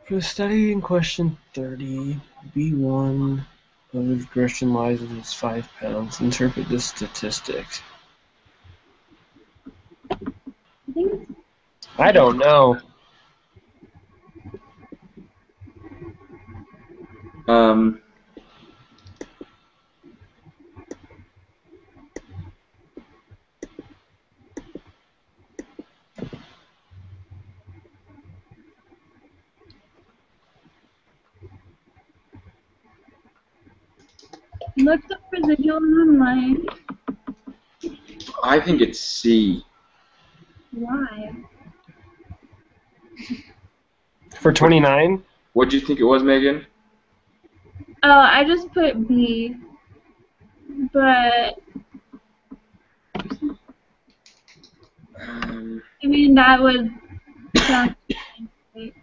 For the study in question 30, B1 of regression lies is 5 pounds. Interpret this statistic. I think I don't know. looked up residual online. I think it's C. Why? For 29? What do you think it was, Megan? Oh, I just put B. But I mean that would sound right.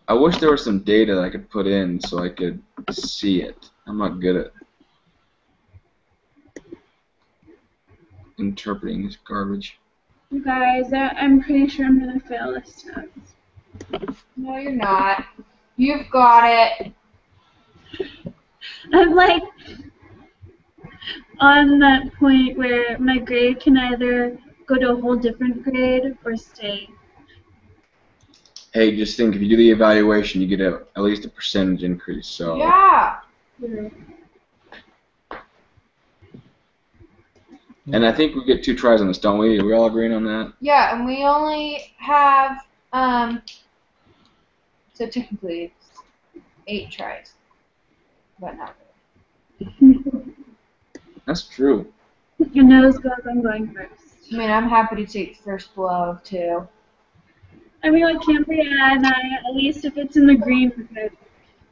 I wish there was some data that I could put in so I could see it. I'm not good at interpreting this garbage. You guys, I'm pretty sure I'm gonna fail this test. No, you're not. You've got it. I'm like on that point where my grade can either go to a whole different grade or stay. Hey, just think, if you do the evaluation, you get at least a percentage increase. So. Yeah. And I think we get 2 tries on this, don't we? Are we all agreeing on that? Yeah, and we only have, so technically it's 8 tries. But not really. That's true. Your nose goes, I'm going first. I mean, I'm happy to take the first blow, too. I mean, like, can't we add at least if it's in the green, we're good.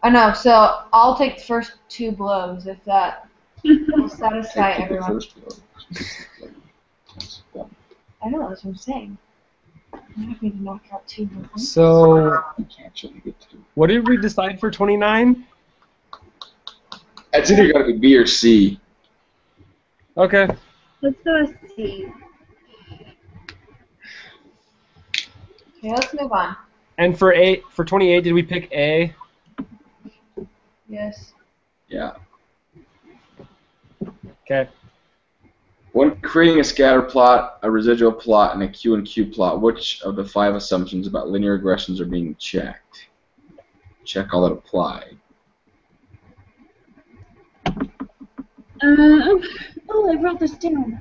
I know, so I'll take the first 2 blows if that will satisfy Take the everyone. first blow. I know, that's what I'm saying. I'm happy to knock out 2 blows. So, You can't actually get to. what did we decide for 29? It's either got to be B or C. Okay. Let's go with C. Okay, let's move on. And for 28, did we pick A? Yes. Yeah. Okay. When creating a scatter plot, a residual plot, and a Q and Q plot, which of the 5 assumptions about linear regressions are being checked? Check all that apply. Oh, I wrote this down.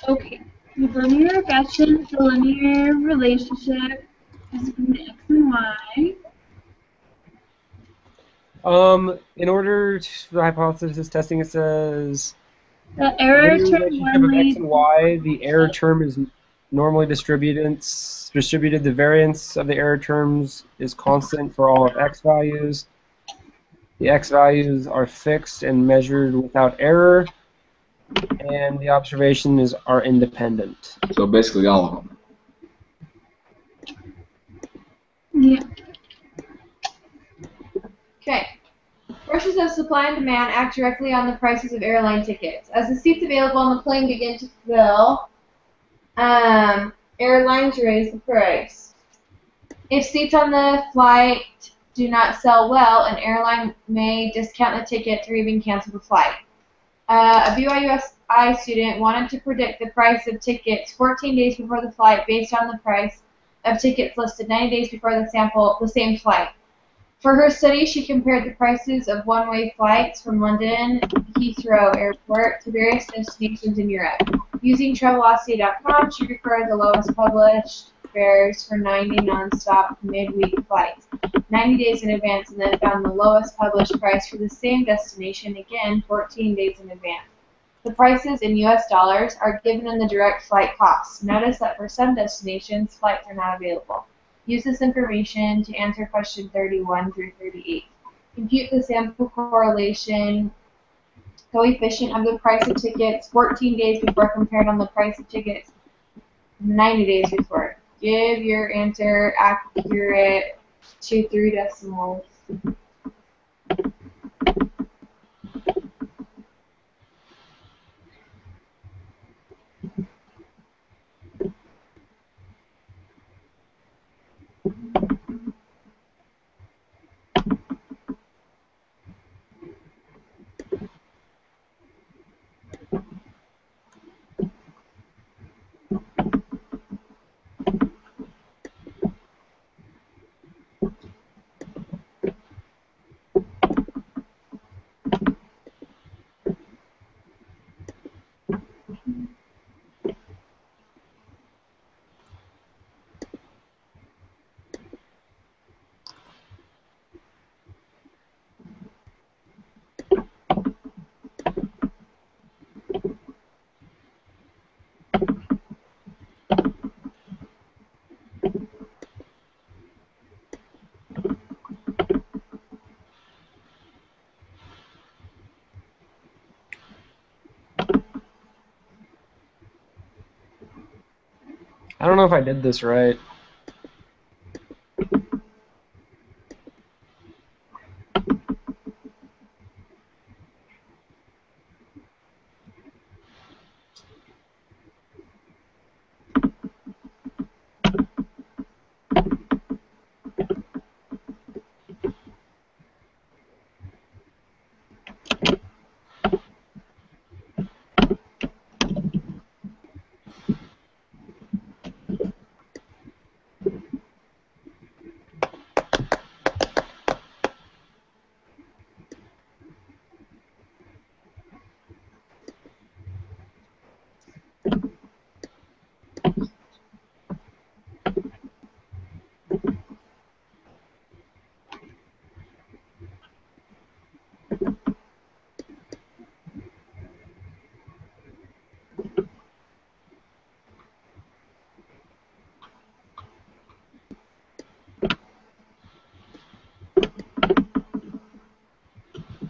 Okay. With linear regression, the linear relationship is between X and Y. In order to the hypothesis testing, it says The error linear term relationship of normally X and Y. The error term is normally distributed. The variance of the error terms is constant for all of X values. The x values are fixed and measured without error, and the observations are independent. So basically all of them. Yeah. Okay. Forces of supply and demand act directly on the prices of airline tickets. As the seats available on the plane begin to fill, airlines raise the price. If seats on the flight do not sell well, an airline may discount the tickets or even cancel the flight. A BYUSI student wanted to predict the price of tickets 14 days before the flight based on the price of tickets listed 90 days before the same flight. For her study, she compared the prices of one-way flights from London Heathrow Airport to various destinations in Europe. Using Travelocity.com, she recorded the lowest published fares for 90 non-stop midweek flights 90 days in advance, and then found the lowest published price for the same destination, again 14 days in advance. The prices in US dollars are given in the direct flight costs. Notice that for some destinations, flights are not available. Use this information to answer question 31 through 38. Compute the sample correlation coefficient of the price of tickets 14 days before compared on the price of tickets 90 days before. Give your answer accurate to 3 decimals. I don't know if I did this right.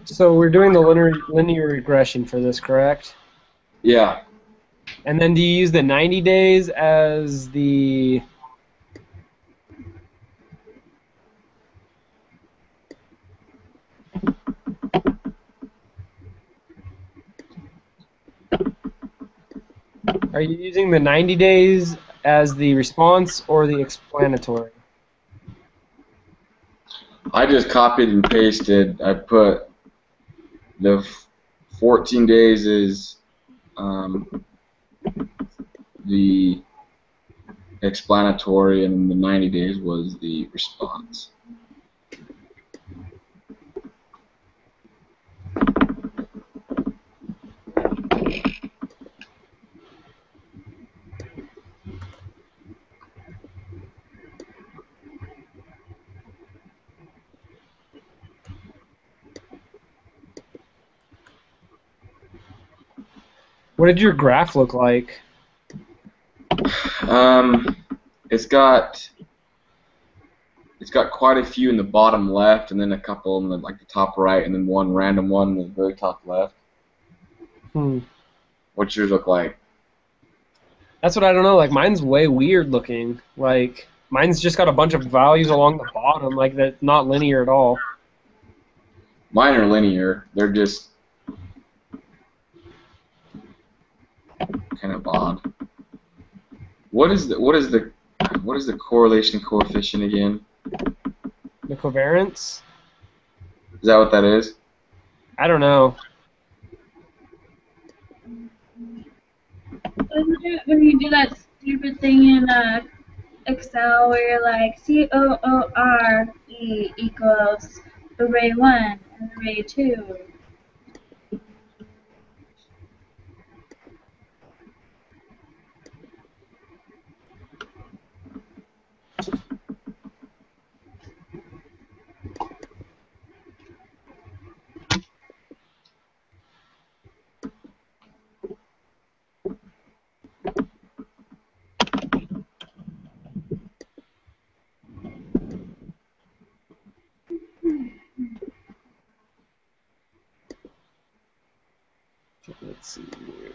So we're doing the linear regression for this, correct? Yeah. And then do you use the 90 days as the... Are you using the 90 days as the response or the explanatory? I just copied and pasted. I put the 14 days is the explanatory, and the 90 days was the response. What did your graph look like? It's got it's got quite a few in the bottom left, and then a couple in the, like the top right, and then one random one in the very top left. What's yours look like? That's what I don't know. Like mine's way weird looking. Like mine's just got a bunch of values along the bottom, like that's not linear at all. Mine are linear. They're just kind of odd. What is the correlation coefficient again? The covariance? Is that what that is? I don't know. Isn't it when you do that stupid thing in Excel where you're like COORE equals array 1 and array 2? Let's see here.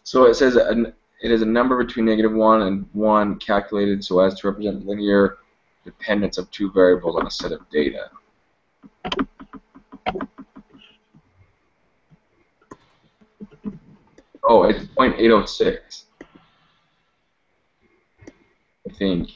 So it says it is a number between -1 and 1 calculated so as to represent linear dependence of two variables on a set of data. Oh, it's 0.806. I think.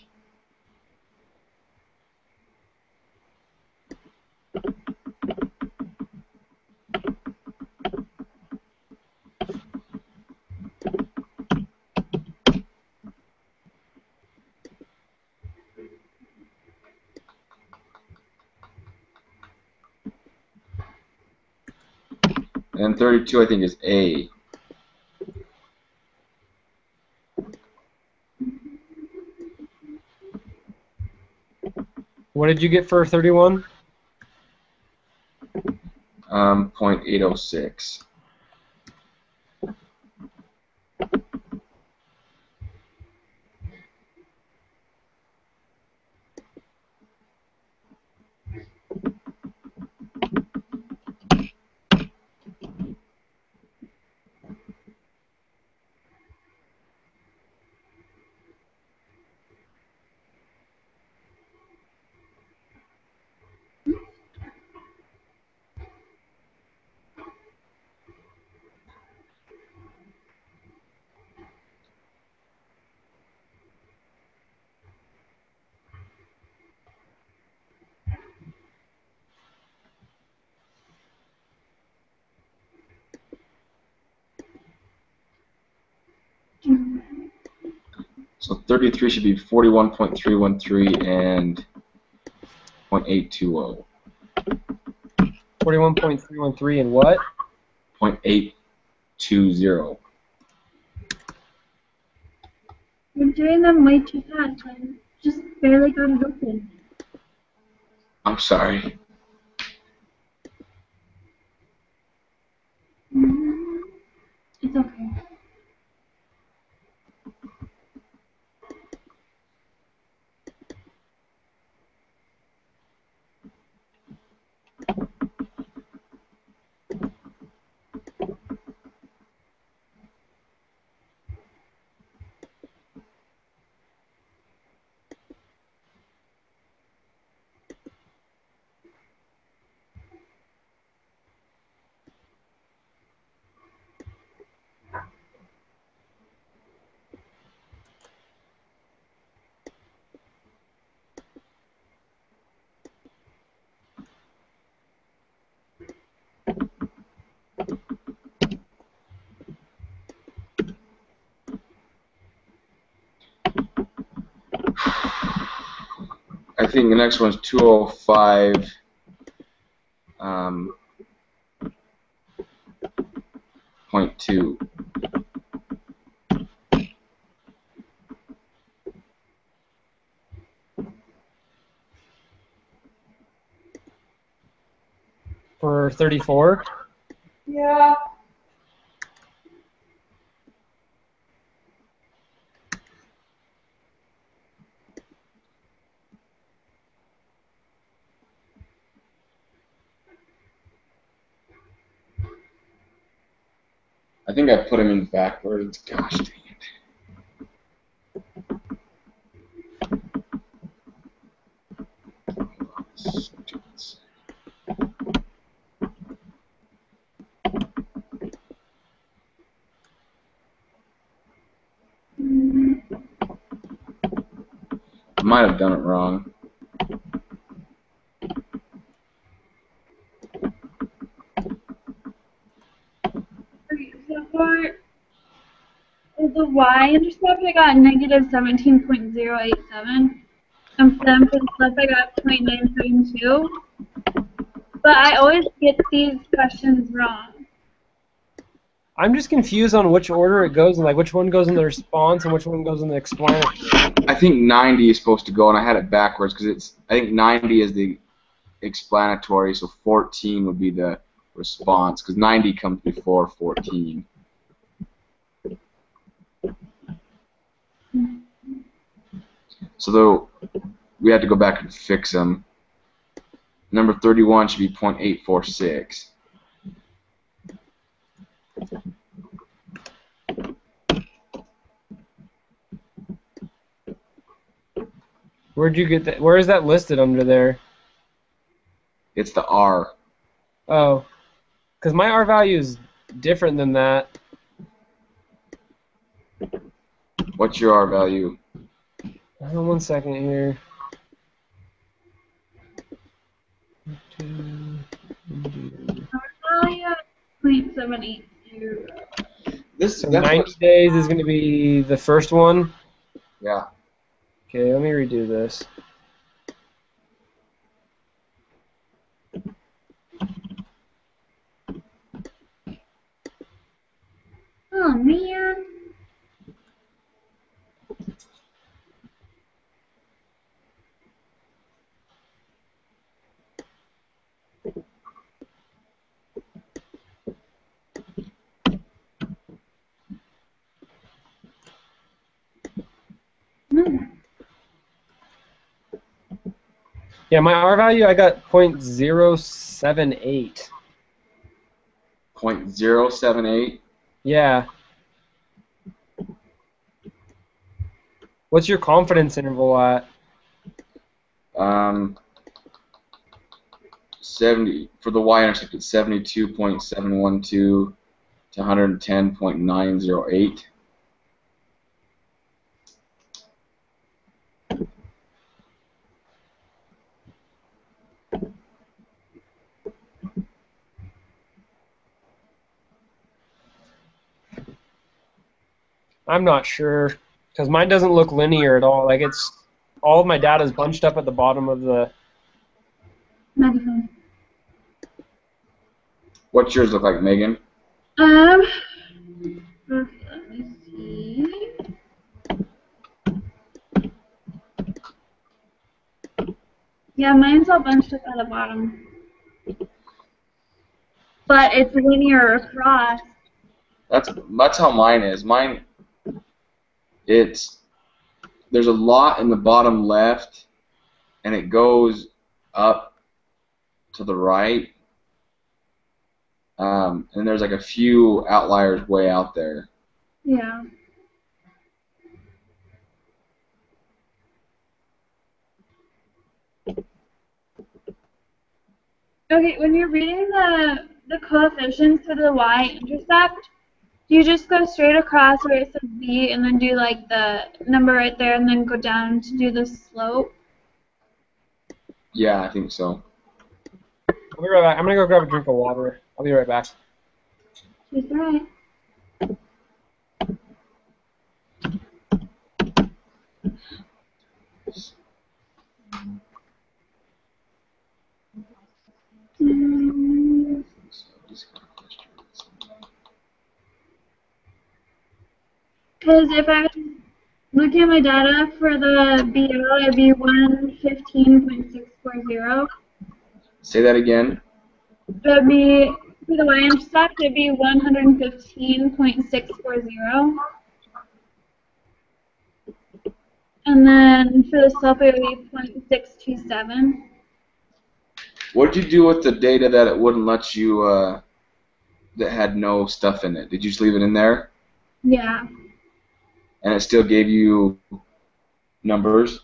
And 32, I think, is A. What did you get for 31? 0.806. So 33 should be 41.313 and 0.820. 41.313 and what? 0.820. You're doing them way too fast. I just barely got it open. I'm sorry. It's okay. I think the next one's 205. .2. For 34? Yeah. I think I put them in backwards. Gosh dang it. I might have done it wrong. Okay, so for the y-intercept, I got negative 17.087. And then for the slope, I got 0.972. But I always get these questions wrong. I'm just confused on which order it goes in, like which one goes in the response and which one goes in the explanatory. I think 90 is supposed to go, and I had it backwards because I think 90 is the explanatory, so 14 would be the response because 90 comes before 14. So though we had to go back and fix them. Number 31 should be 0.846. Where'd you get that? Where is that listed under there? It's the R. Oh, because my R value is different than that. What's your R value? Hold on 1 second here. Value 0.782. This So that's 90 what, days is going to be the first one. yeah. Okay, let me redo this. Oh, man. Yeah, my R value, I got 0.078. 0.078. Yeah. What's your confidence interval at? 70 for the y-intercept. It's 72.712 to 110.908. I'm not sure, because mine doesn't look linear at all. Like it's all of my data is bunched up at the bottom of the. Microphone. What's yours look like, Megan? Okay, let me see. Yeah, mine's all bunched up at the bottom. But it's linear across. That's how mine is. Mine, there's a lot in the bottom left, and it goes up to the right, and there's like a few outliers way out there. Yeah. Okay, when you're reading the coefficients for the y-intercept, do you just go straight across where it says b and then do like the number right there and then go down to do the slope? Yeah, I think so. I'll be right back. I'm gonna go grab a drink of water. I'll be right back. She's right. Because if I was looking at my data for the BL, it'd be 115.640. Say that again. It'd be, for the y-intercept, it'd be 115.640. And then for the slope, it would be 0.627. What did you do with the data that it wouldn't let you, that had no stuff in it? Did you just leave it in there? Yeah. And it still gave you numbers?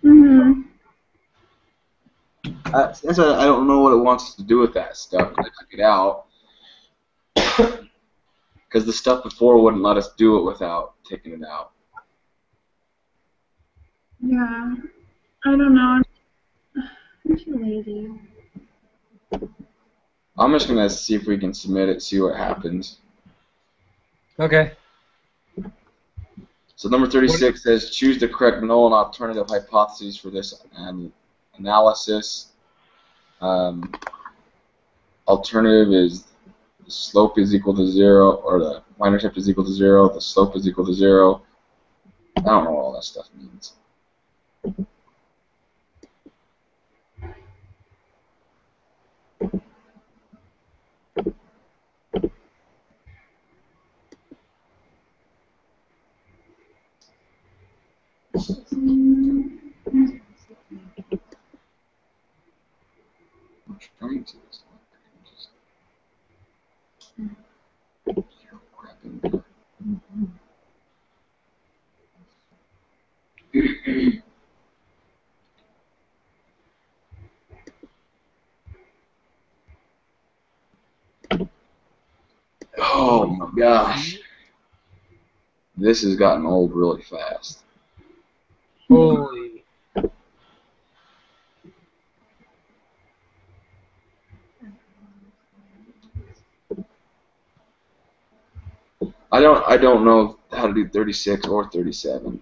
Mm-hmm. I don't know what it wants us to do with that stuff. I took it out because the stuff before wouldn't let us do it without taking it out. Yeah. I don't know. I'm too lazy. I'm just gonna see if we can submit it, see what happens. Okay. So number 36 says choose the correct null and alternative hypotheses for this analysis. Alternative is the slope is equal to 0, or the y-intercept is equal to 0, the slope is equal to 0. I don't know what all that stuff means. I'm trying to. Oh my gosh. This has gotten old really fast. Holy. I don't know how to do 36 or 37.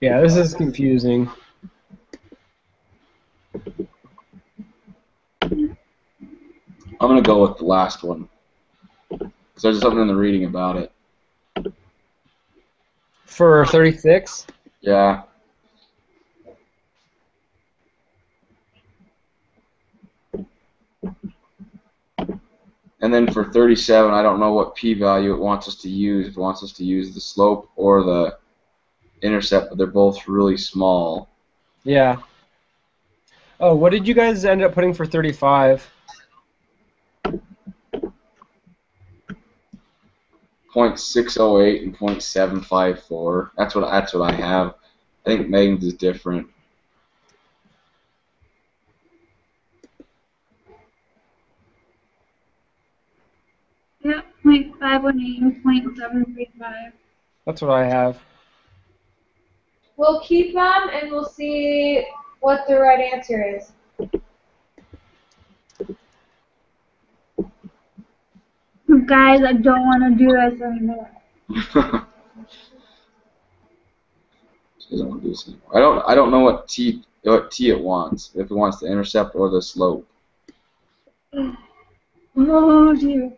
Yeah, this is confusing. I'm gonna go with the last one because there's something in the reading about it. For 36? Yeah. And then for 37, I don't know what p-value it wants us to use. If it wants us to use the slope or the intercept, but they're both really small. Yeah. Oh, what did you guys end up putting for 35? 0.608 and 0.754. That's what I have. I think Megan's is different. Yeah, 0.518 and 0.735. That's what I have. We'll keep them and we'll see what the right answer is. Guys, I don't want to do this anymore. She doesn't want to do this anymore. I don't know what t it wants. If it wants the intercept or the slope. Oh dear.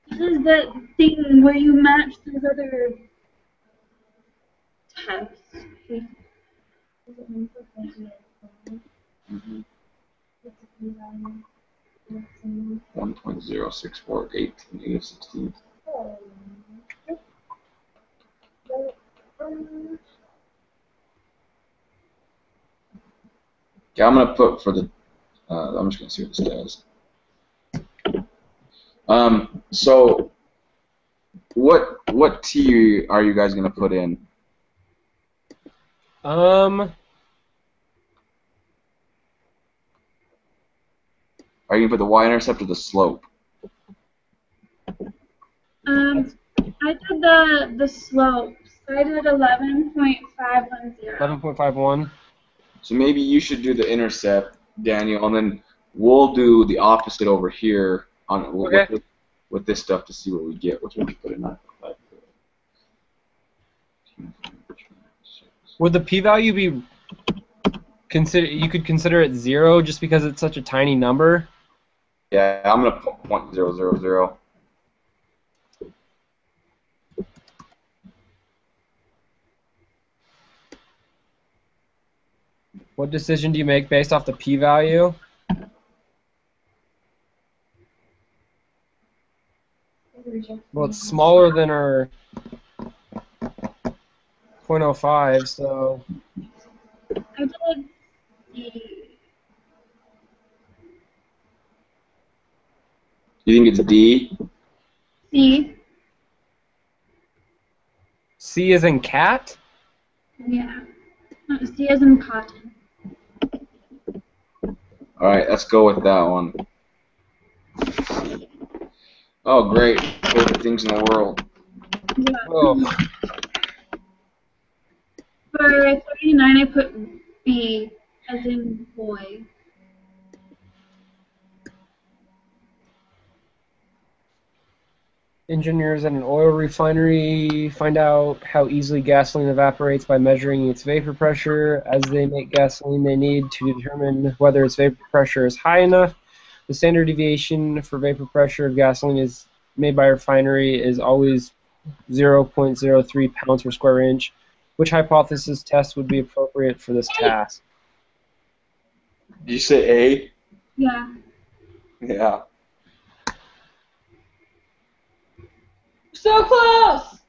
This is that thing where you match those other tests. Mm-hmm. 1.0648 to negative 16. Okay, I'm gonna put for the. I'm just gonna see what this does. So what t are you guys gonna put in? Are you gonna put the y-intercept or the slope? I did the slope. So I did 11.510. 11.51. So maybe you should do the intercept, Daniel, and then we'll do the opposite over here on Okay. with this stuff to see what we get. Which one we put in that? Would the p-value be you could consider it 0 just because it's such a tiny number? Yeah, I'm gonna put 0.000. What decision do you make based off the p-value? Well, it's smaller than our 0.05, so I did You think it's D? C. C is in cat? Yeah. No, C as in cotton. All right, let's go with that one. Oh, great! Favorite things in the world. Yeah. Oh, For 39, I put B as in boy. engineers at an oil refinery find out how easily gasoline evaporates by measuring its vapor pressure. As they make gasoline, they need to determine whether its vapor pressure is high enough. The standard deviation for vapor pressure of gasoline is made by a refinery is always 0.03 pounds per square inch. Which hypothesis test would be appropriate for this task? Did you say A? Yeah. Yeah. So close!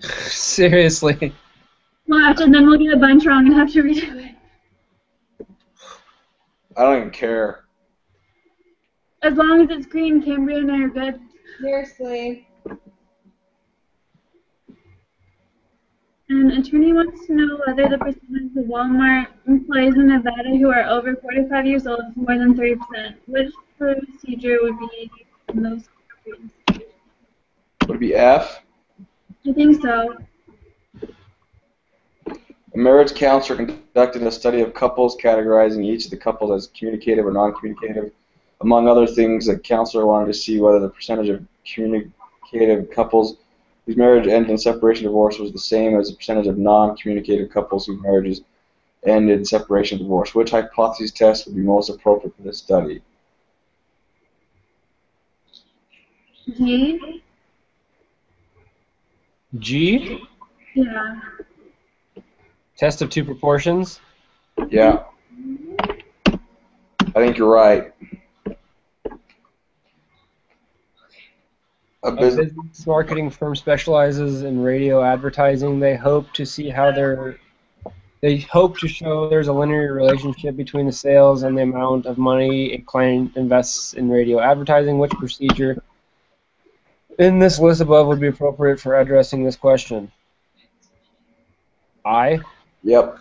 Seriously. Watch, and then we'll get a bunch wrong and have to redo it. I don't even care. As long as it's green, Cambria and I are good. Seriously. An attorney wants to know whether the percentage of Walmart employees in Nevada who are over 45 years old is more than 30%. Which procedure would be most appropriate? Would it be F? I think so. A marriage counselor conducted a study of couples, categorizing each of the couples as communicative or non-communicative. Among other things, the counselor wanted to see whether the percentage of communicative couples whose marriage ended in separation or divorce was the same as the percentage of non-communicative couples whose marriages ended in separation or divorce. Which hypothesis test would be most appropriate for this study? G? G? Yeah. Test of two proportions? Yeah. I think you're right. A A business marketing firm specializes in radio advertising. They hope to show there's a linear relationship between the sales and the amount of money a client invests in radio advertising. Which procedure in this list above would be appropriate for addressing this question? I? Yep.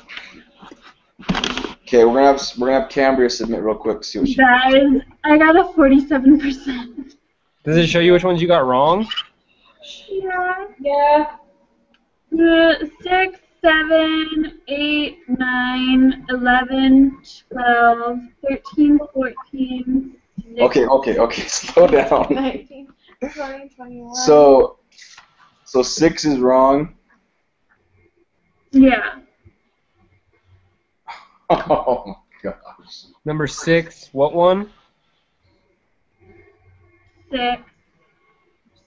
Okay, we're gonna have Cambria submit real quick. See what she. Guys, I got a 47%. Does it show you which ones you got wrong? Yeah. Yeah. 6, 7, 8, 9, 11, 12, 13, 14. 16. Okay. Slow down. 19, 20, 21. So 6 is wrong. Yeah. Oh my gosh. Number 6, what one? 6.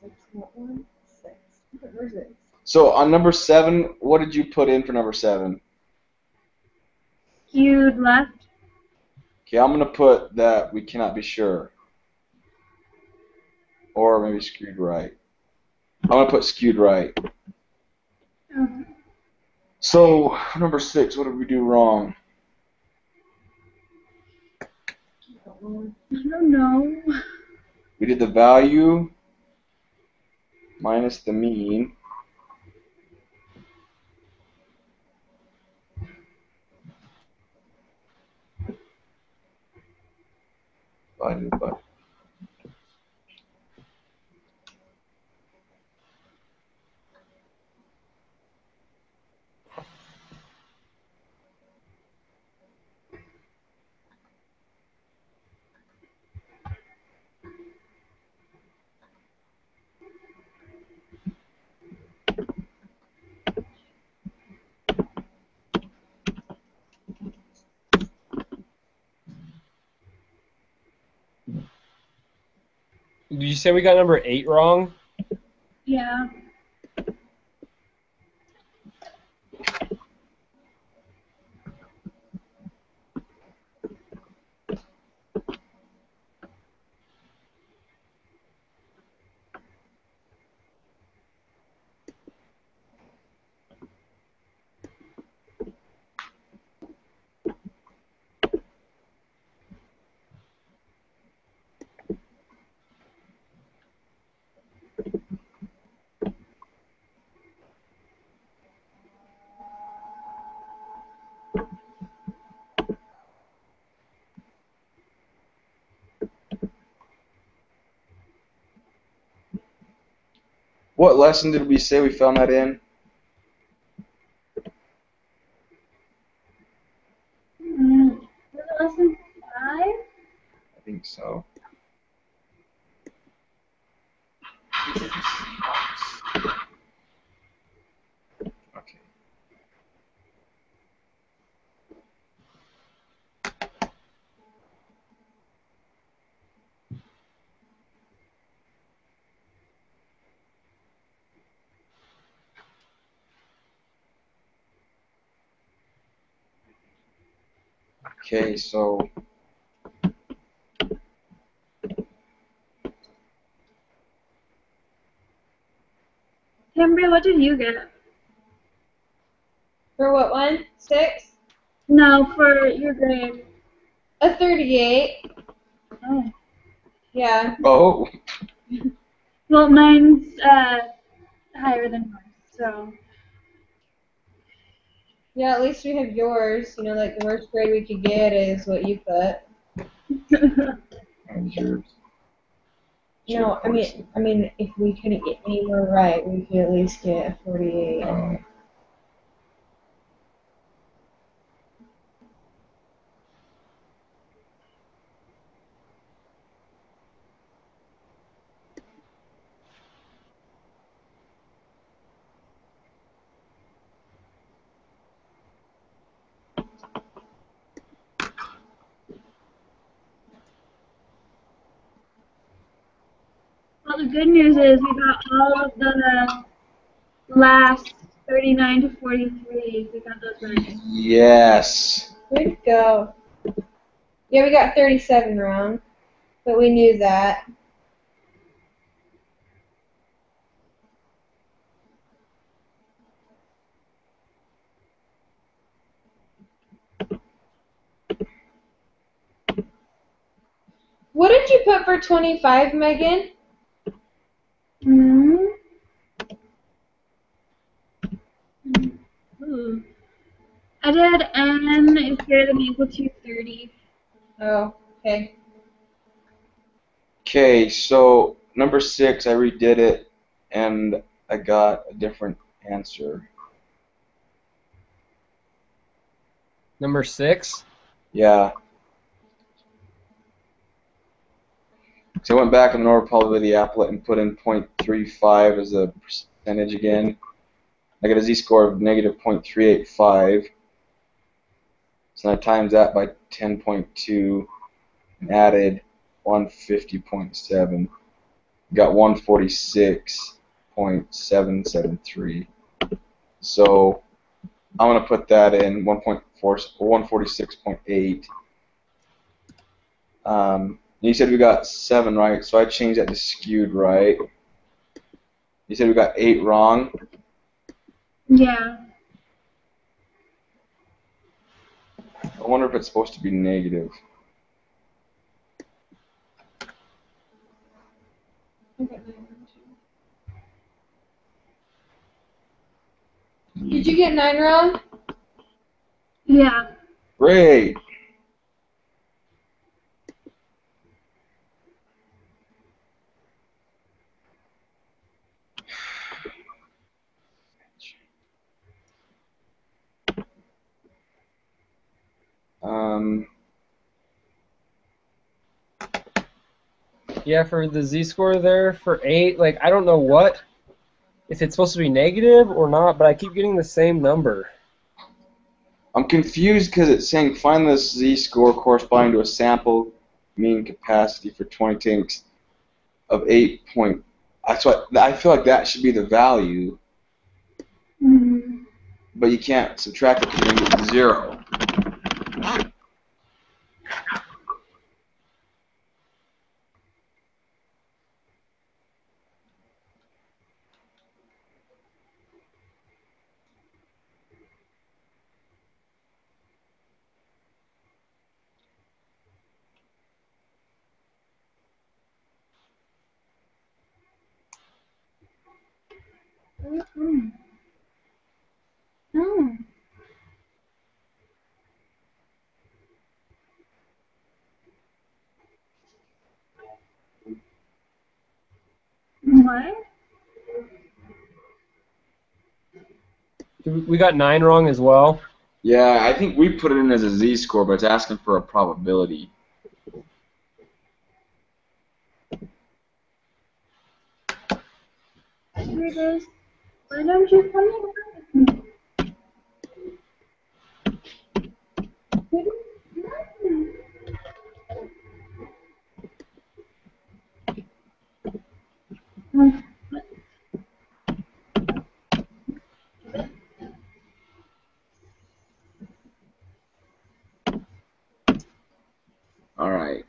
6, what one? 6. Where's it? So on number 7, what did you put in for number 7? Skewed left. Okay, I'm gonna put that we cannot be sure, or maybe skewed right. I'm gonna put skewed right. Oh, So number 6, what did we do wrong? I don't know. We did the value minus the mean. divided by. Did you say we got number 8 wrong? Yeah. What lesson did we say we found that in? Was it lesson 5? I think so. Okay. Okay, so Kimberly, what did you get? For what one? 6? No, for your grade. A 38. Oh. Yeah. oh, Well, mine's higher than yours, so. Yeah, at least we have yours. You know, like the worst grade we could get is what you put. and yours. No, I mean, if we couldn't get any more right, we could at least get a 48. Well, the good news is we got all of the last 39 to 43. We got those right. Yes. Way to go. Yeah, we got 37 wrong, but we knew that. What did you put for 25, Megan? Hmm. I did n is greater than or equal to 30. Oh, okay. Okay, so number 6, I redid it, and I got a different answer. Number 6? Yeah. So I went back in the normal probability applet and put in 0.35 as a percentage again. I got a z-score of negative 0.385. So I times that by 10.2 and added 150.7. Got 146.773. So I'm going to put that in 146.8. You said we got 7 right, so I changed that to skewed right. You said we got 8 wrong. Yeah. I wonder if it's supposed to be negative. Did you get 9 wrong? Yeah. Great. Yeah, for the z-score there, for 8, like, I don't know what, if it's supposed to be negative or not, but I keep getting the same number. I'm confused because it's saying find the z-score corresponding to a sample mean capacity for 20 tanks of 8 point. That's what I feel like that should be the value, Mm. but you can't subtract it because you're going to get 0. Mm-mm. No. What? We got 9 wrong as well. Yeah, I think we put it in as a z-score, but it's asking for a probability. Here it is. Why don't you come in with me? Mm. All right,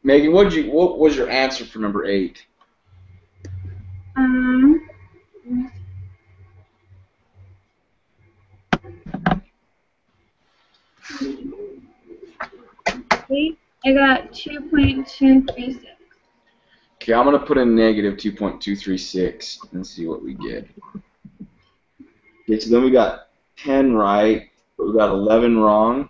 Megan, what was your answer for number 8? Um, wait, I got 2.236. Okay, I'm gonna put in negative 2.236 and see what we get. Okay, so then we got 10 right, but we got 11 wrong.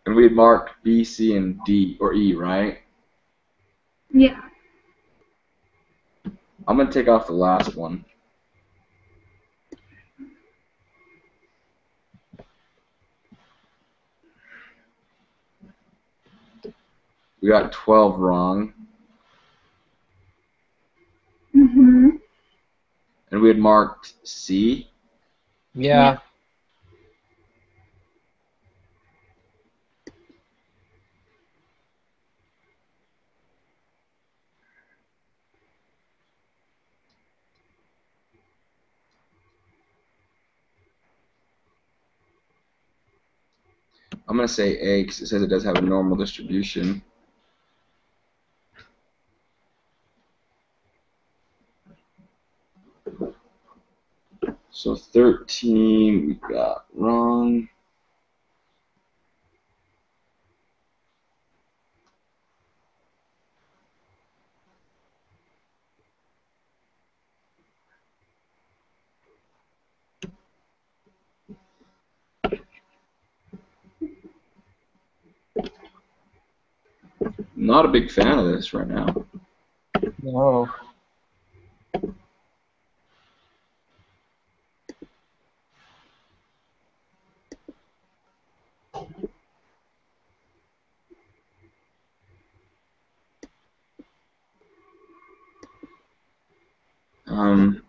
And we had marked B, C, and D, or E, right? Yeah. I'm going to take off the last one. We got 12 wrong. Mm-hmm. And we had marked C. Yeah. I'm going to say A because it says it does have a normal distribution. So 13 we got wrong. Not a big fan of this right now. No. Um,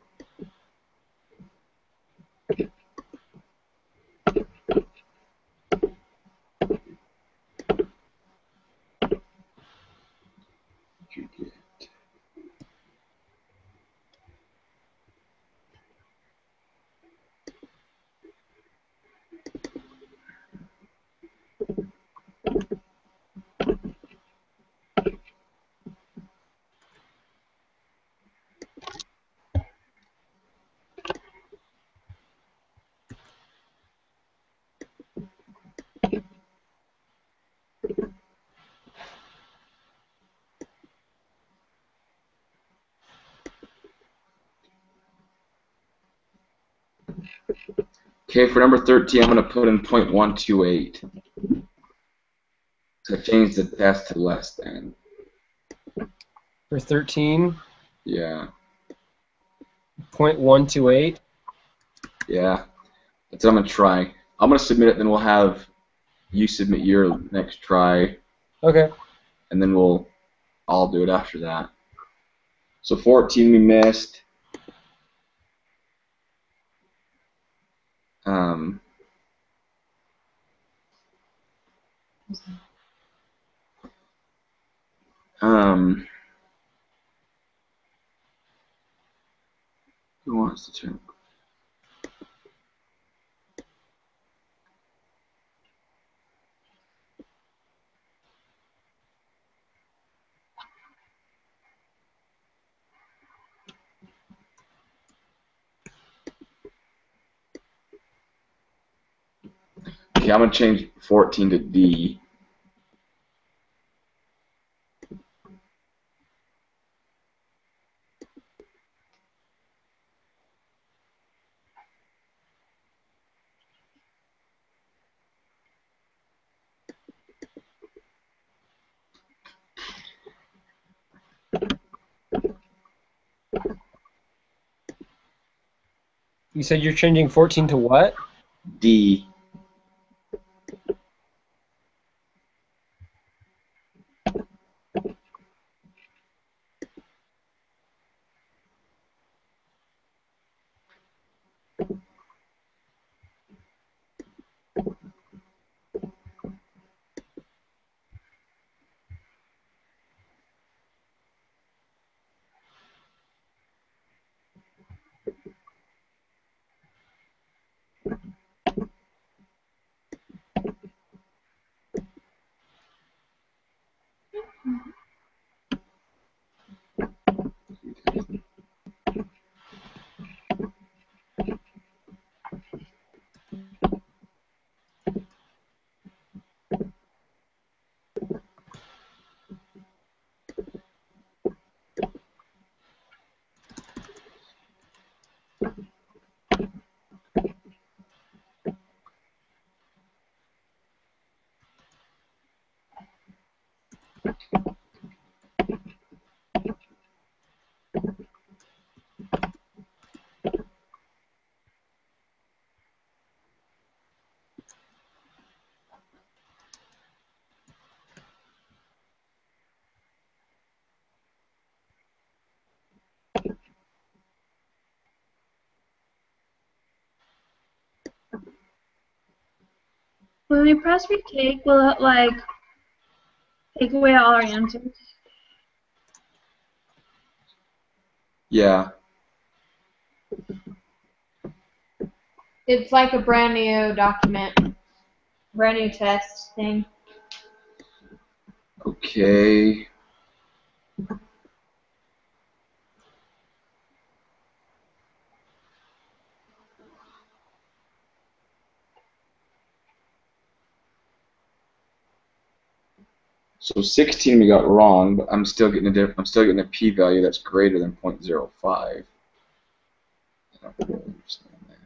okay, for number 13, I'm going to put in 0.128. So change the test to less than. For 13, Yeah. 0.128. Yeah, that's what I'm gonna try. I'm gonna submit it, then we'll have you submit your next try, Okay. and then I'll do it after that. So 14 we missed. Um, who wants to turn? Okay, I'm gonna change 14 to D. You said you're changing 14 to what? D. When we press retake, will it like take away all our answers? Yeah. It's like a brand new document, brand new test thing. Okay. So 16 we got wrong, but I'm still getting a p-value that's greater than 0.05. I don't really understand that.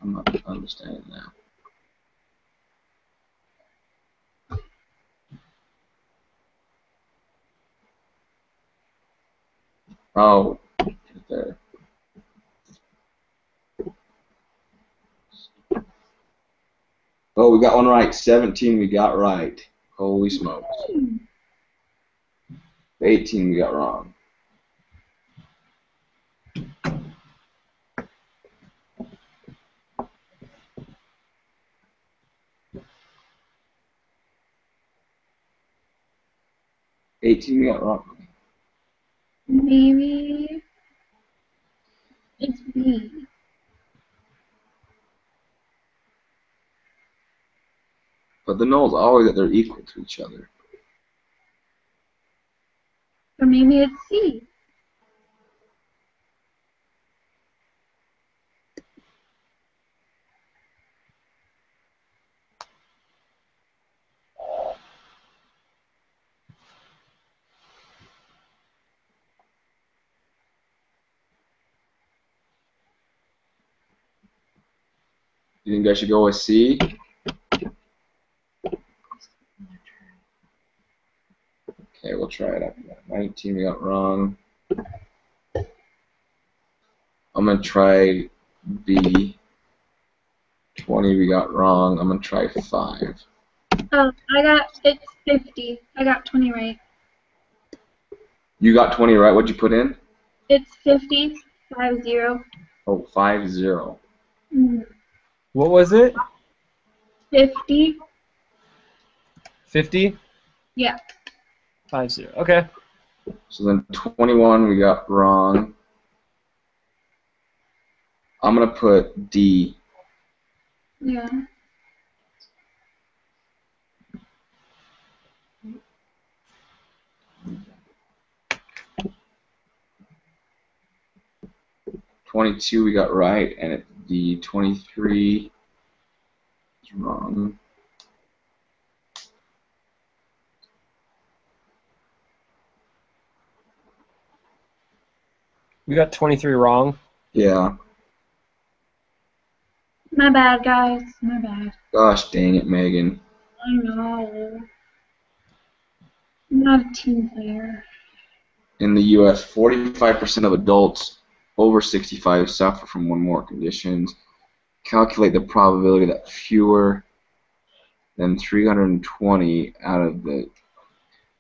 I'm not understanding now. Oh, right there. Oh, we got one right. 17 we got right. Holy smokes. 18 we got wrong. We got wrong. Maybe it's B. But the null's always that they're equal to each other. Or maybe it's C. You think I should go with C? Okay, we'll try it after that. 19 we got wrong. I'm going to try B. 20 we got wrong. I'm going to try 5. Oh, it's 50. I got 20 right. You got 20 right. What'd you put in? It's 50, 50. Oh, 50. What was it? 50. 50? Yeah. 50. Okay. So then 21 we got wrong. I'm going to put D. Yeah. $22 we got right, and it's D. 23 is wrong. We got 23 wrong. Yeah. My bad, guys. My bad. Gosh dang it, Megan. I know. I'm not a team player. In the U.S., 45% of adults over 65 suffer from one or more conditions. Calculate the probability that fewer than 320 out of the... I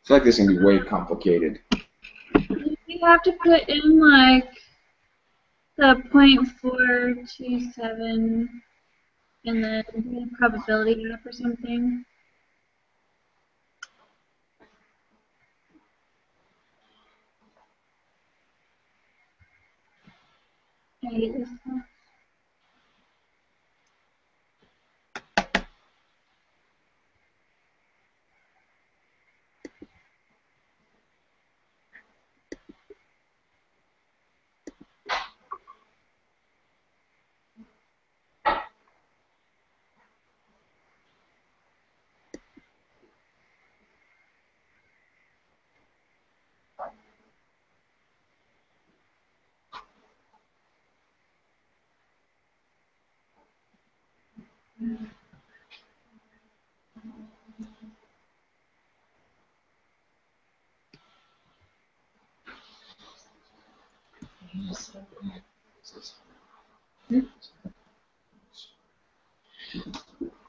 feel like this is going to be way complicated. You have to put in, like, the 0.427 and then the probability gap or something. I hate this stuff.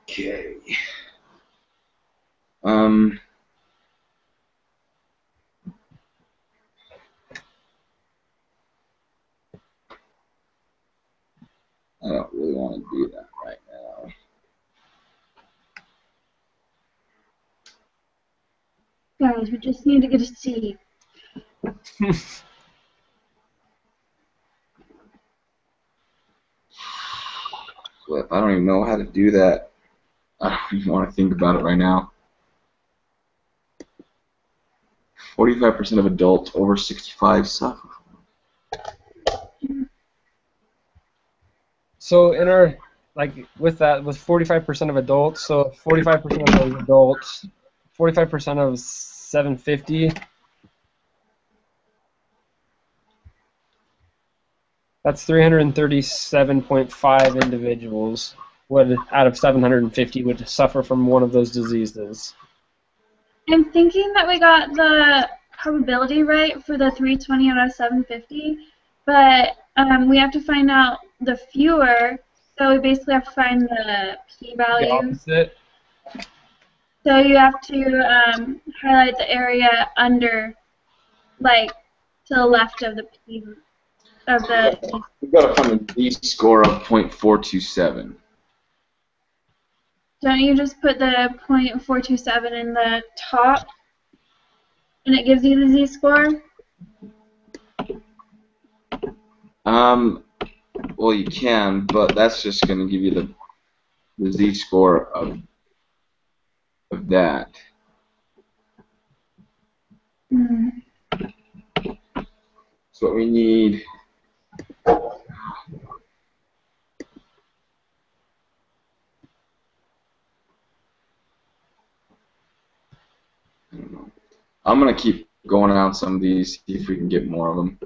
Okay. I don't really want to do that right now. Guys, we just need to get a C. But I don't even know how to do that. I don't even want to think about it right now. 45% of adults over 65 suffer. So in our, like, with that, with 45% of adults, so 45% of those adults, 45% of 750, that's 337.5 individuals would, out of 750, would suffer from one of those diseases. I'm thinking that we got the probability right for the 320 out of 750, but we have to find out the fewer, so we basically have to find the The p-value. opposite. So you have to highlight the area under, like, to the left of the p of the. We've got to find a z-score of 0.427. Don't you just put the 0.427 in the top, and it gives you the z-score? Well, you can, but that's just going to give you the z-score of that. Mm. So what we need. I don't know. I'm gonna keep going on some of these, see if we can get more of them.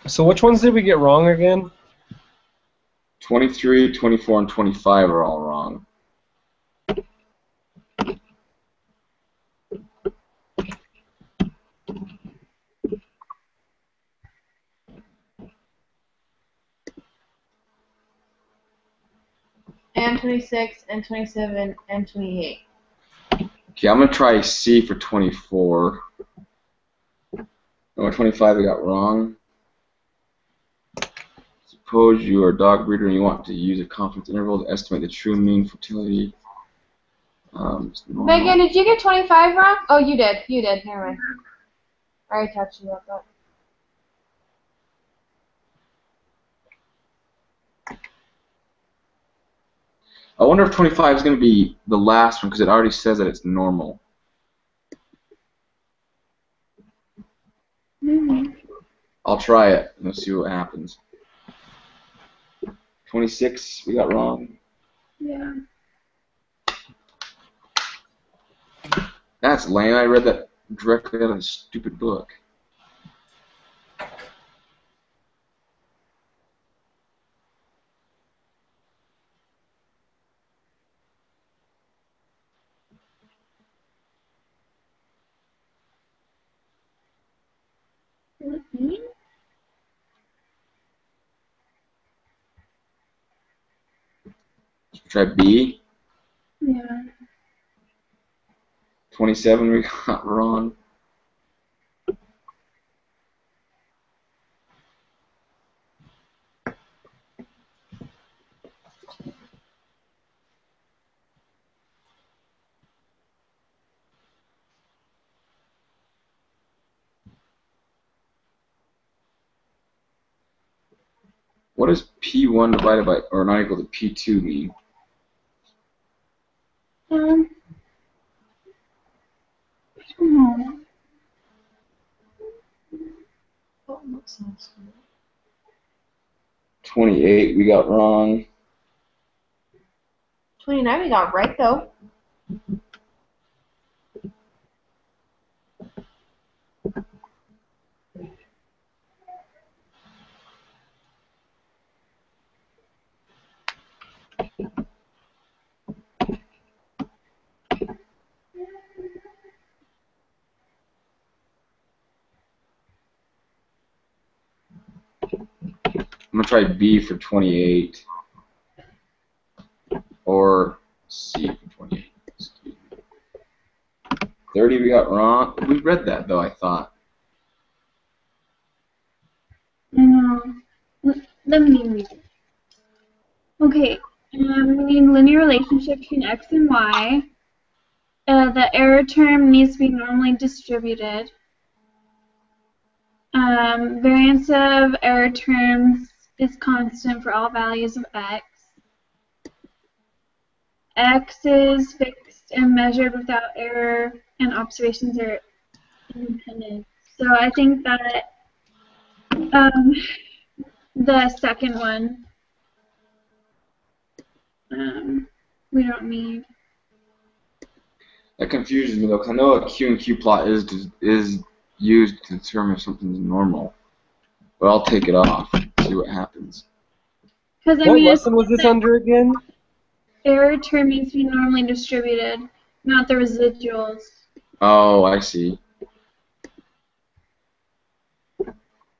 So which ones did we get wrong again? 23, 24, and 25 are all wrong. And 26, and 27, and 28. Okay, I'm gonna try C for 24. No, 25 we got wrong. Suppose you are a dog breeder and you want to use a confidence interval to estimate the true mean fertility. Megan, did you get 25 wrong? Oh, you did. You did. Never mind. I already talked to you about that. I wonder if 25 is going to be the last one because it already says that it's normal. Mm. I'll try it and we'll see what happens. 26 we got wrong. Yeah. That's lame. I read that directly out of a stupid book. Mm-hmm. Try B. Yeah. 27 we got wrong. What does P1 divided by, or not equal to P2 mean? I don't know. 28 we got wrong. 29 we got right, though. I'm gonna try B for 28, or C for 28. Excuse me. 30 we got wrong. We read that though, I thought. No. Let me read it. Okay. We need a linear relationship between x and y. The error term needs to be normally distributed. Variance of error terms is constant for all values of x. X is fixed and measured without error, and observations are independent. So I think that the second one we don't need. That confuses me though, 'cause I know a Q and Q plot is used to determine if something's normal. But I'll take it off, see what happens. Because I What mean, lesson was this under again? error term needs to be normally distributed, not the residuals. Oh, I see.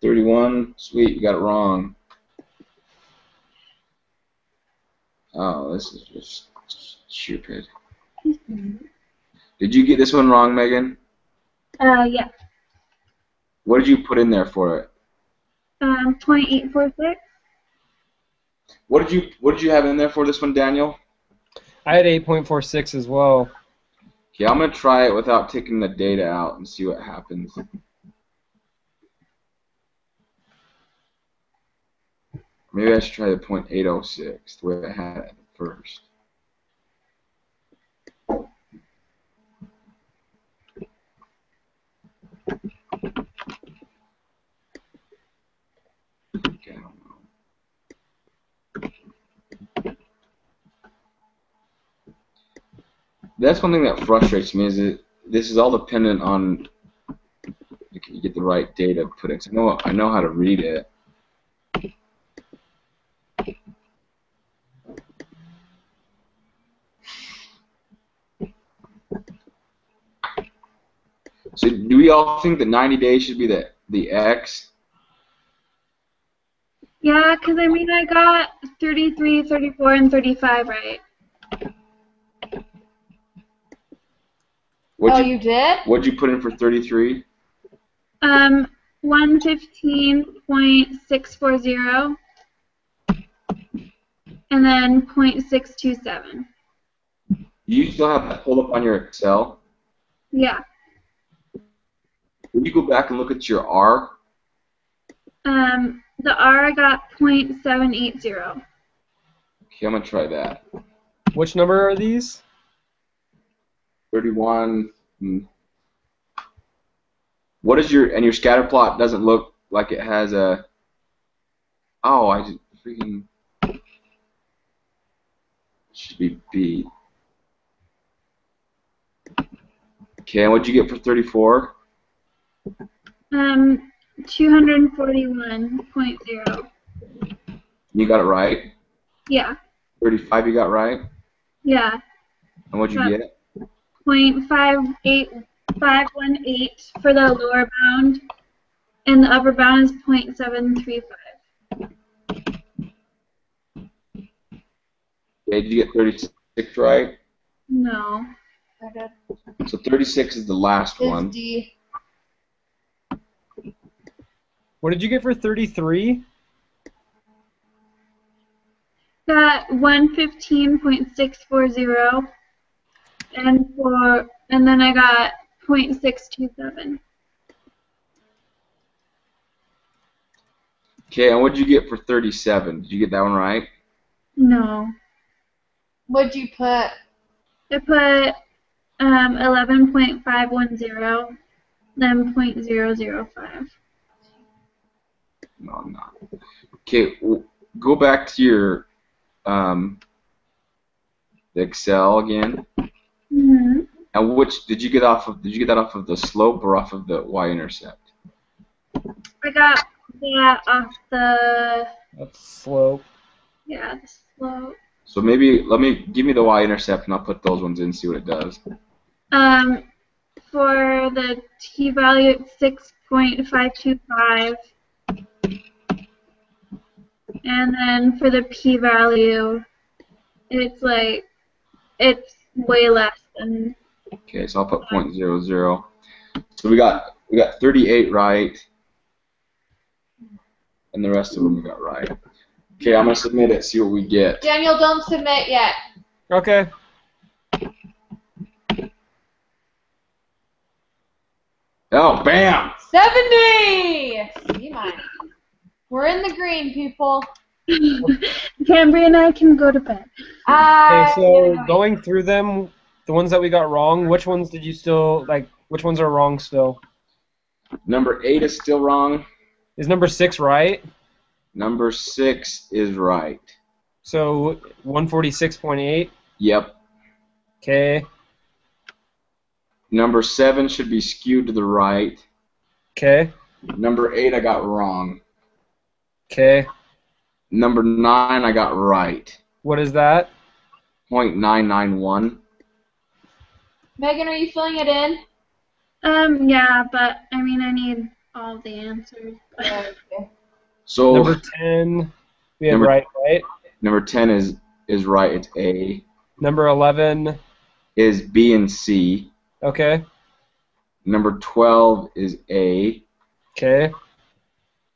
31, sweet, you got it wrong. Oh, this is just Stupid. Did you get this one wrong, Megan? Yeah. What did you put in there for it? 0.846. What did you have in there for this one, Daniel? I had 8.46 as well. Okay, I'm gonna try it without taking the data out and see what happens. Maybe I should try the 0.806, the way I had it first. Okay, I don't know. That's one thing that frustrates me, is that this is all dependent on you get the right data put in. I know how to read it. So do we all think that 90 days should be the X? Yeah, because I mean I got 33, 34, and 35 right. You did? What'd you put in for 33? 115.640 and then 0.627. You still have that pulled up on your Excel? Yeah. When you go back and look at your R, The R I got 0.780. okay, I'm gonna try that. Which number are these? 31. What is your scatter plot doesn't look like it has a. Oh, I just freaking should be B. Okay, and what'd you get for 34? 241.0. You got it right. Yeah. 35 you got right. Yeah. And what'd you get? 0.58518 for the lower bound, and the upper bound is 0.735. Okay, did you get 36 right? No. So 36 is the last one. D. What did you get for 33? Got 115.640, and then I got 0.627. Okay, and what'd you get for 37? Did you get that one right? No. What'd you put? I put 11.510, then 0.005. No, I'm not. Okay, go back to your the Excel again. Mm-hmm. And which did you get off of? Did you get that off of the slope or off of the y-intercept? I got that off the, That's slope. yeah, the slope. So maybe give me the y-intercept and I'll put those ones in and see what it does. For the t-value, it's 6.525. And then for the p-value, it's way less than. Okay, so I'll put 0.00. So we got 38 right, and the rest of them we got right. Okay, I'm gonna submit it. See what we get. Daniel, don't submit yet. Okay. Oh, bam! 70! C-. We're in the green, people. Cambria and I can go to bed. Okay, so going through them, the ones that we got wrong, which ones did you still, which ones are wrong still? Number 8 is still wrong. Is number 6 right? Number 6 is right. So 146.8. Yep. Okay. Number 7 should be skewed to the right. Okay. Number 8 I got wrong. Okay. Number 9 I got right. What is that? 0.991. Megan, are you filling it in? Yeah, but I mean, I need all the answers. Okay. So Number 10, we have Number- right? number 10 is right. It's A. Number 11. is B and C. Okay. Number 12 is A. Okay.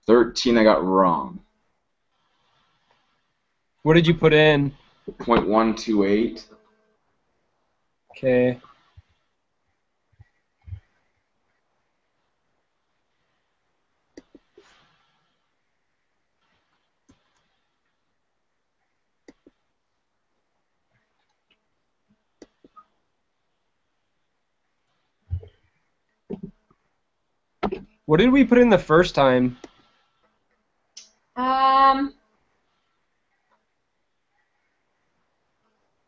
13 I got wrong. What did you put in? 0.128. Okay. What did we put in the first time?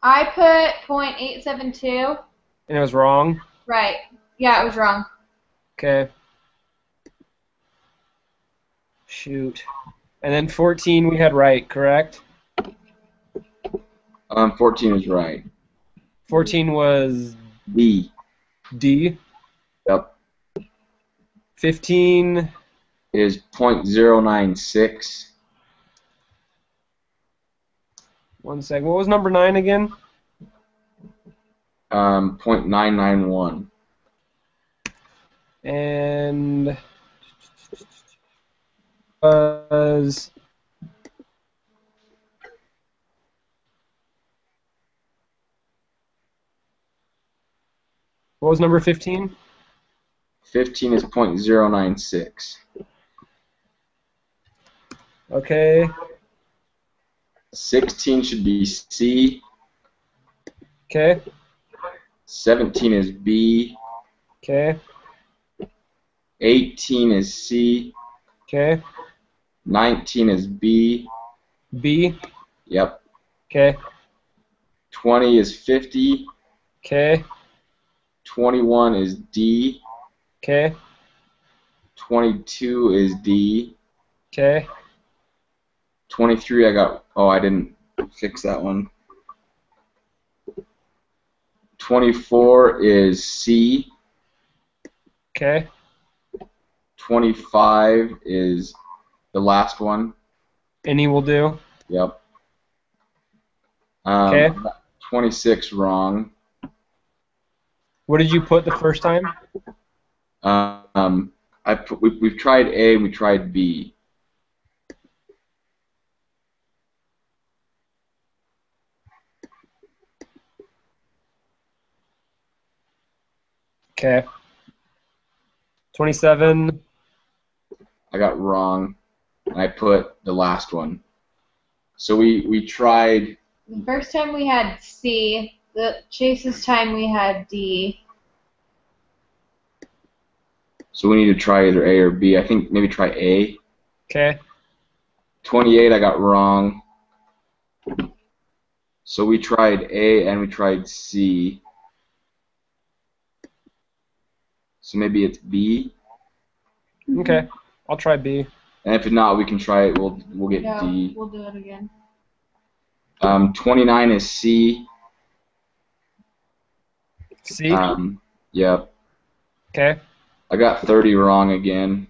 I put .872. And it was wrong? Right. Yeah, it was wrong. Okay. Shoot. And then 14 we had right, correct? 14 is right. 14 was B. D. Yep. 15. Is 0.096. One sec. What was number 9 again? 0.991. And was what was number 15? 15 is 0.096. Okay. 16 should be C. Okay. 17 is B. Okay. 18 is C. Okay. 19 is B. B. Yep. Okay. 20 is 50. Okay. 21 is D. Okay. 22 is D. Okay. 23 I got, oh, I didn't fix that one. 24 is C. Okay. 25 is the last one. Any will do. Yep. Okay. 26 wrong. What did you put the first time? We've tried A, we tried B. Okay. 27. I got wrong, and I put the last one. So we tried. The first time we had C. The Chase's time we had D. So we need to try either A or B. I think maybe try A. Okay. 28 I got wrong. So we tried A and we tried C. So maybe it's B. Okay. I'll try B. And if not, we can try it. We'll get Yeah, D. we'll do it again. 29 is C. C. Yep. Okay. I got 30 wrong again.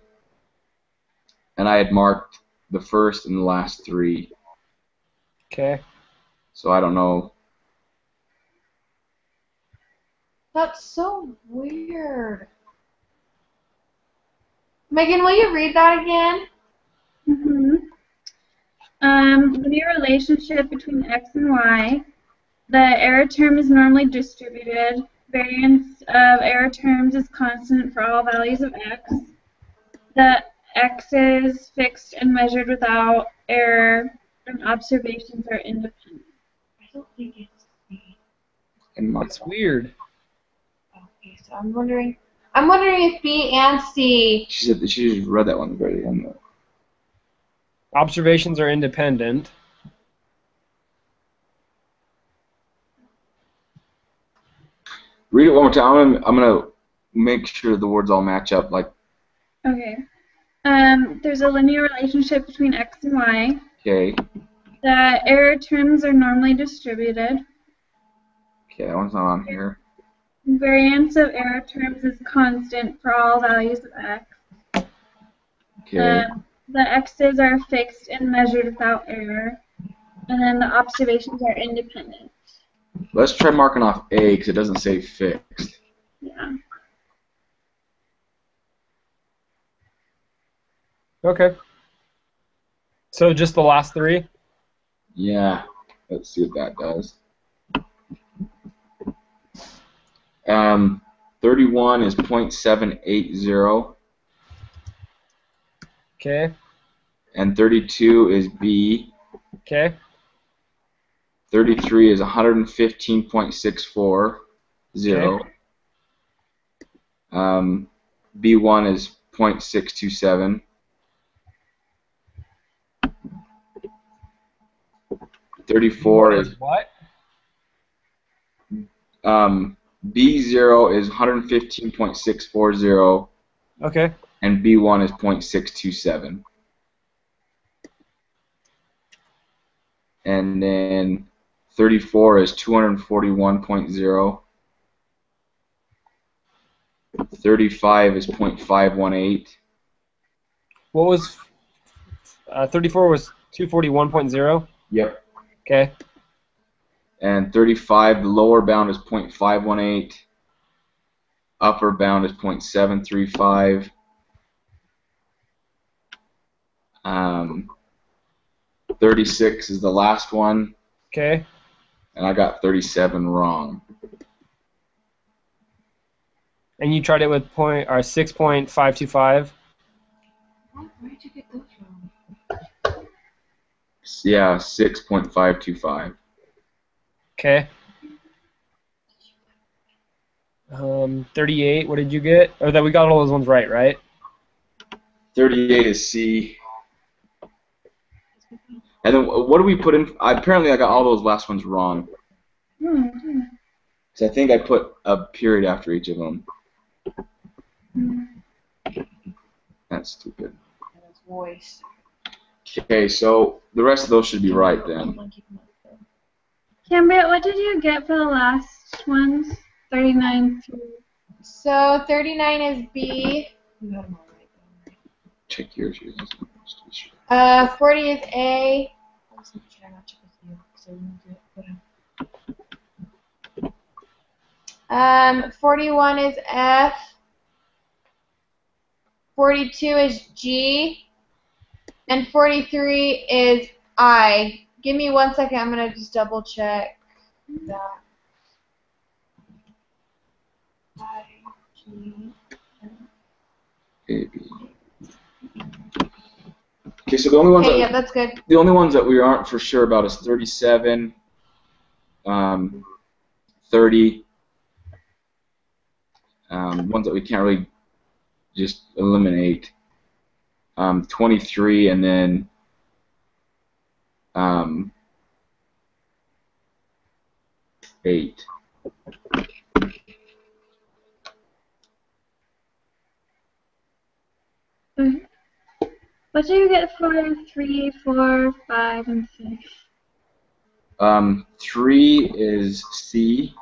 And I had marked the first and the last three. Okay. So I don't know. That's so weird. Megan, will you read that again? Linear relationship between x and y. The error term is normally distributed. Variance of error terms is constant for all values of x. The x is fixed and measured without error, and observations are independent. I don't think it's B. That's weird. Okay, so I'm wondering if B and C. She said that she just read that one very end. Observations are independent. Read it one more time. I'm gonna make sure the words all match up. Like. Okay. There's a linear relationship between x and y. Okay. The error terms are normally distributed. Okay, that one's not on here. Variance of error terms is constant for all values of x. Okay. The x's are fixed and measured without error. And then the observations are independent. Let's try marking off A because it doesn't say fixed. Yeah. Okay. So just the last three? Yeah. Let's see what that does. 31 is 0.780, Okay. and 32 is B. Okay. 33 is 115.640. Okay. B1 is 0.627. 34 is what? B0 is 115.640, Okay. and B1 is 0.627. And then 34 is 241.0. 35 is 0.518. What was 34 was 241.0? Yep. Okay. And 35, the lower bound is 0.518. Upper bound is 0.735. 36 is the last one, Okay. and I got 37 wrong. And you tried it with 6.525? Where'd you get those from? Yeah, 6.525. Okay. 38, what did you get? Or that we got all those ones right? 38 is C. And then what do we put in? Apparently, I got all those last ones wrong. So I think I put a period after each of them. That's stupid. Voice. Okay, so the rest of those should be right then. Cambria, what did you get for the last ones? 39 through. So 39 is B. Check yours. 40 is A. 41 is F. 42 is G. And 43 is I. Give me 1 second. I'm going to just double check that. I, G, A, B. Okay, so the only ones okay, yeah, that's good. the only ones that we aren't for sure about is 37, 30, ones that we can't really just eliminate, 23, and then 8. What did you get for 3, 4, 5, and 6? 3 is C.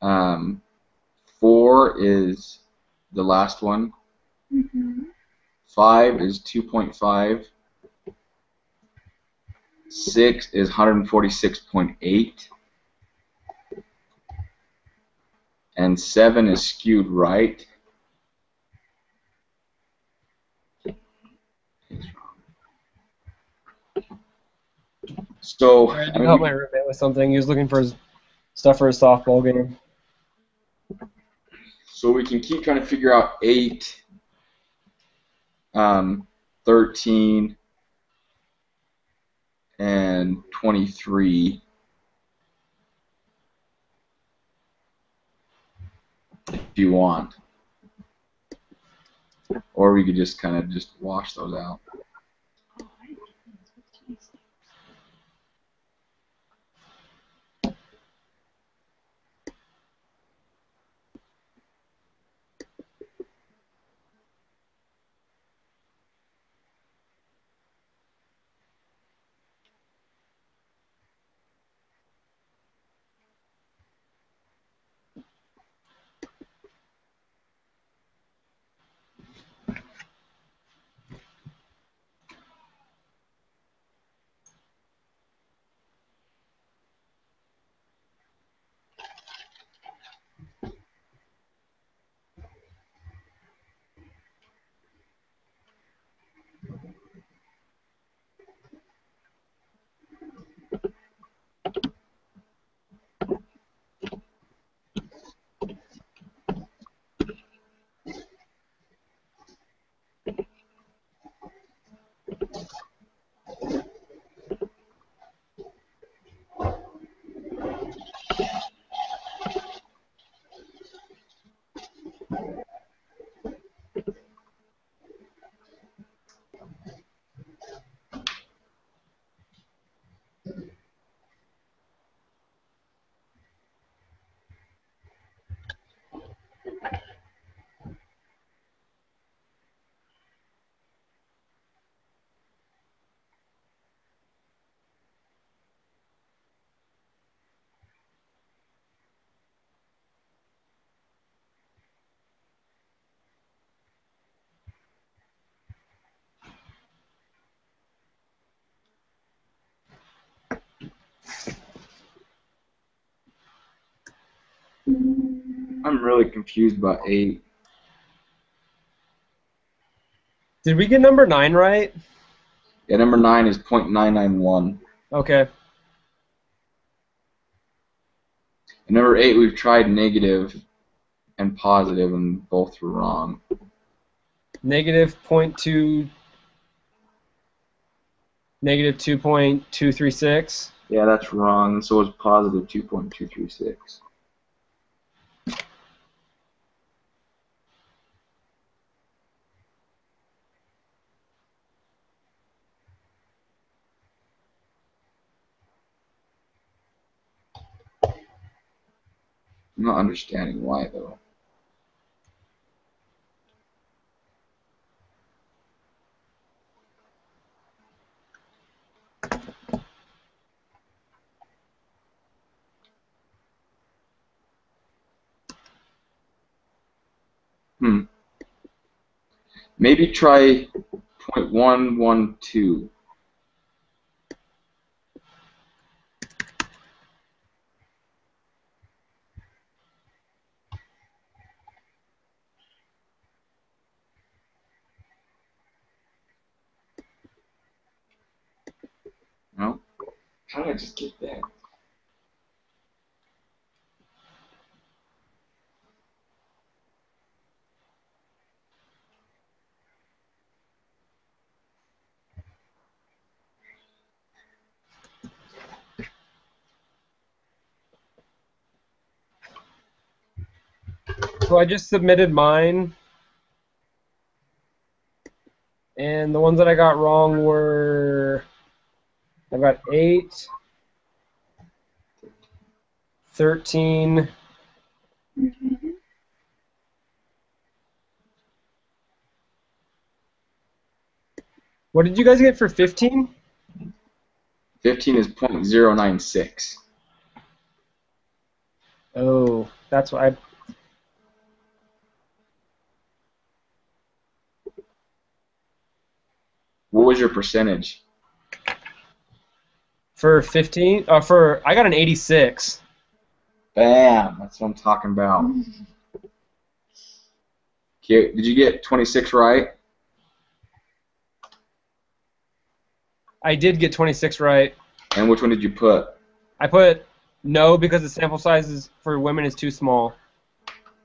4 is the last one. 5 is 2.5. 6 is 146.8. And 7 is skewed right. So, I helped my roommate with something. He was looking for his stuff for his softball game. So we can keep trying to figure out 8, 13, and 23 if you want. Or we could just kind of just wash those out. I'm really confused about 8. Did we get number 9 right? Yeah, number 9 is .991. Okay. And number 8, we've tried negative and positive, and both were wrong. Negative 0.2. Negative 2.236. Yeah, that's wrong. And so is positive 2.236. I'm not understanding why, though. Maybe try 0.112. No? How did I just get that? So I just submitted mine. And the ones that I got wrong were, I got 8, 13, what did you guys get for 15? 15 is .096. Oh, that's what I... What was your percentage? For 15? I got an 86. Bam! That's what I'm talking about. Okay, did you get 26 right? I did get 26 right. And which one did you put? I put no because the sample size for women is too small.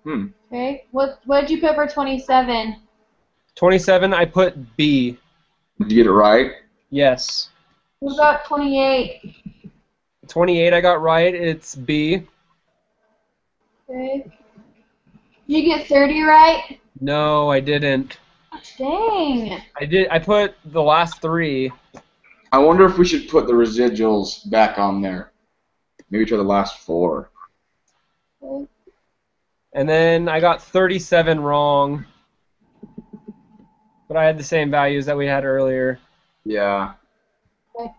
Okay. What did you put for 27? 27, I put B. Did you get it right? Yes. What about 28? 28 I got right. It's B. Okay. Did you get 30 right? No, I didn't. Dang. I put the last 3. I wonder if we should put the residuals back on there. Maybe try the last 4. Okay. And then I got 37 wrong. But I had the same values that we had earlier. Yeah. Okay.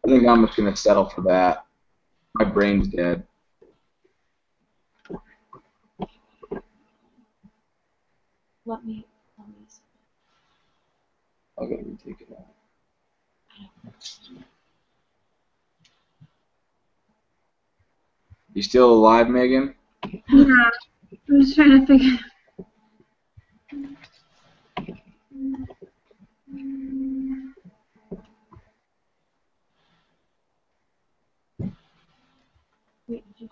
I think I'm just going to settle for that. My brain's dead. Let me see. I'll go retake it out. You still alive, Megan? Yeah. I'm just trying to figure. Wait, did you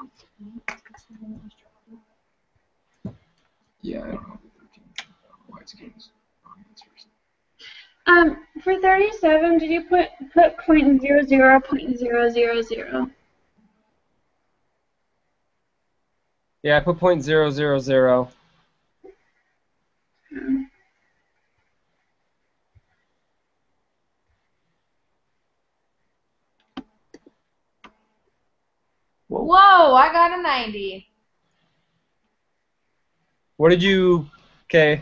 Yeah, I don't know. Why it's getting wrong answers. For 37, did you put .00.000? Yeah, I put .000. Whoa, I got a 90. What did you... Okay.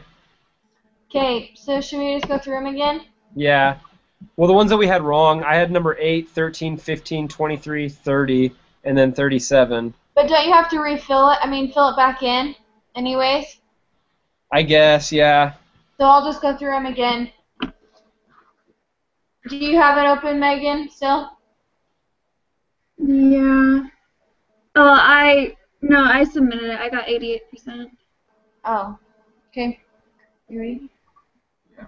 Okay, so should we just go through them again? Yeah. Well, the ones that we had wrong, I had number 8, 13, 15, 23, 30, and then 37. But don't you have to refill it? I mean, fill it back in anyways? I guess, yeah. So I'll just go through them again. Do you have it open, Megan, still? Yeah. Oh, I No, I submitted it. I got 88%. Oh. Okay. You ready? Yeah.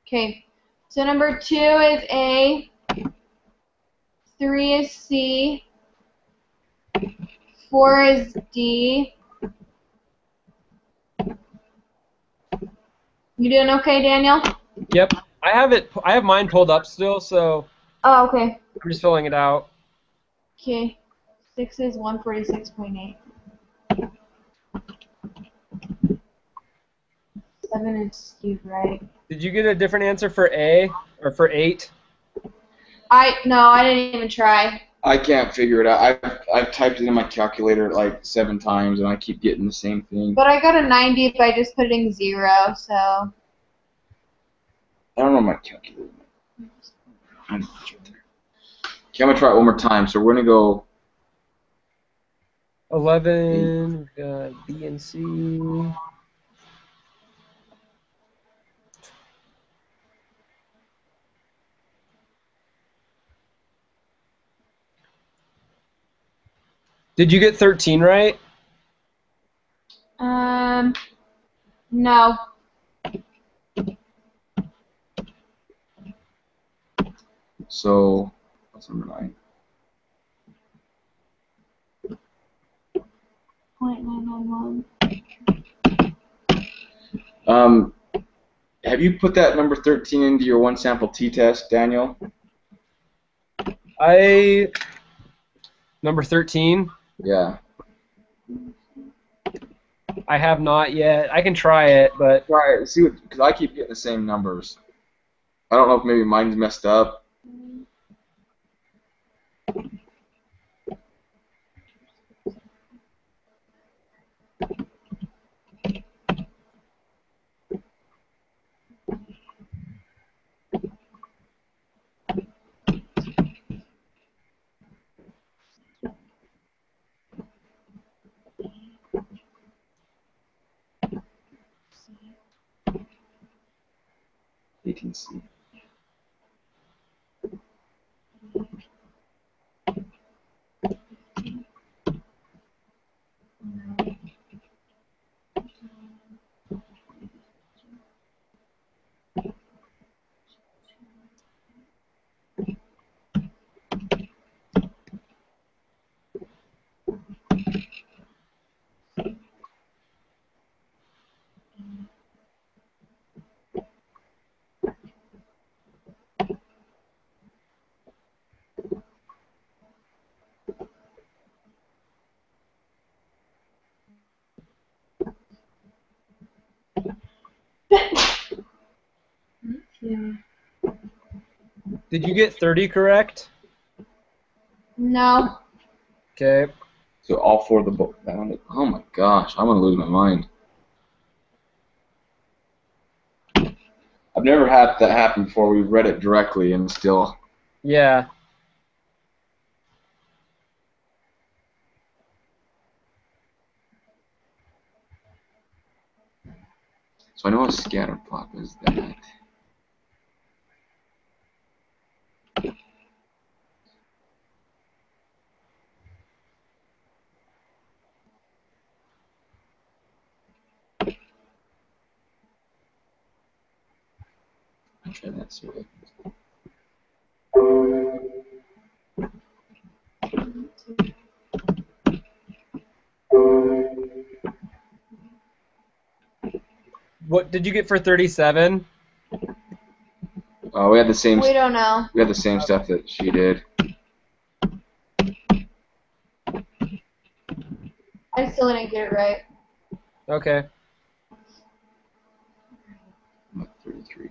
Okay. So number 2 is A. 3 is C. 4 is D. You doing okay, Daniel? Yep. I have mine pulled up still, so Oh, okay. I'm just filling it out. Okay. 6 is 146.8. 7 is skewed right. Did you get a different answer for A or for 8? No, I didn't even try. I can't figure it out. I've typed it in my calculator like 7 times, and I keep getting the same thing. But I got a 90 if I just put in 0, so. I don't know my calculator. I know it's right there. Okay, I'm gonna try it one more time. So we're gonna go 11. We got B and C. Did you get 13 right? No. So what's number 9? 0.991. Have you put that number 13 into your one sample t-test, Daniel? Number 13. Yeah. I have not yet. I can try it, but Try it. See what, because I keep getting the same numbers. I don't know if maybe mine's messed up. C. did you get 30 correct? No. Okay. So all 4 of the book. Oh my gosh, I'm gonna lose my mind. I've never had that happen before. We've read it directly and still. Yeah. So I know a scatter plot is that. I'll try that. See what What did you get for 37? we had the same. We don't know. We had the same stuff that she did. I still didn't get it right. Okay. I'm at 33.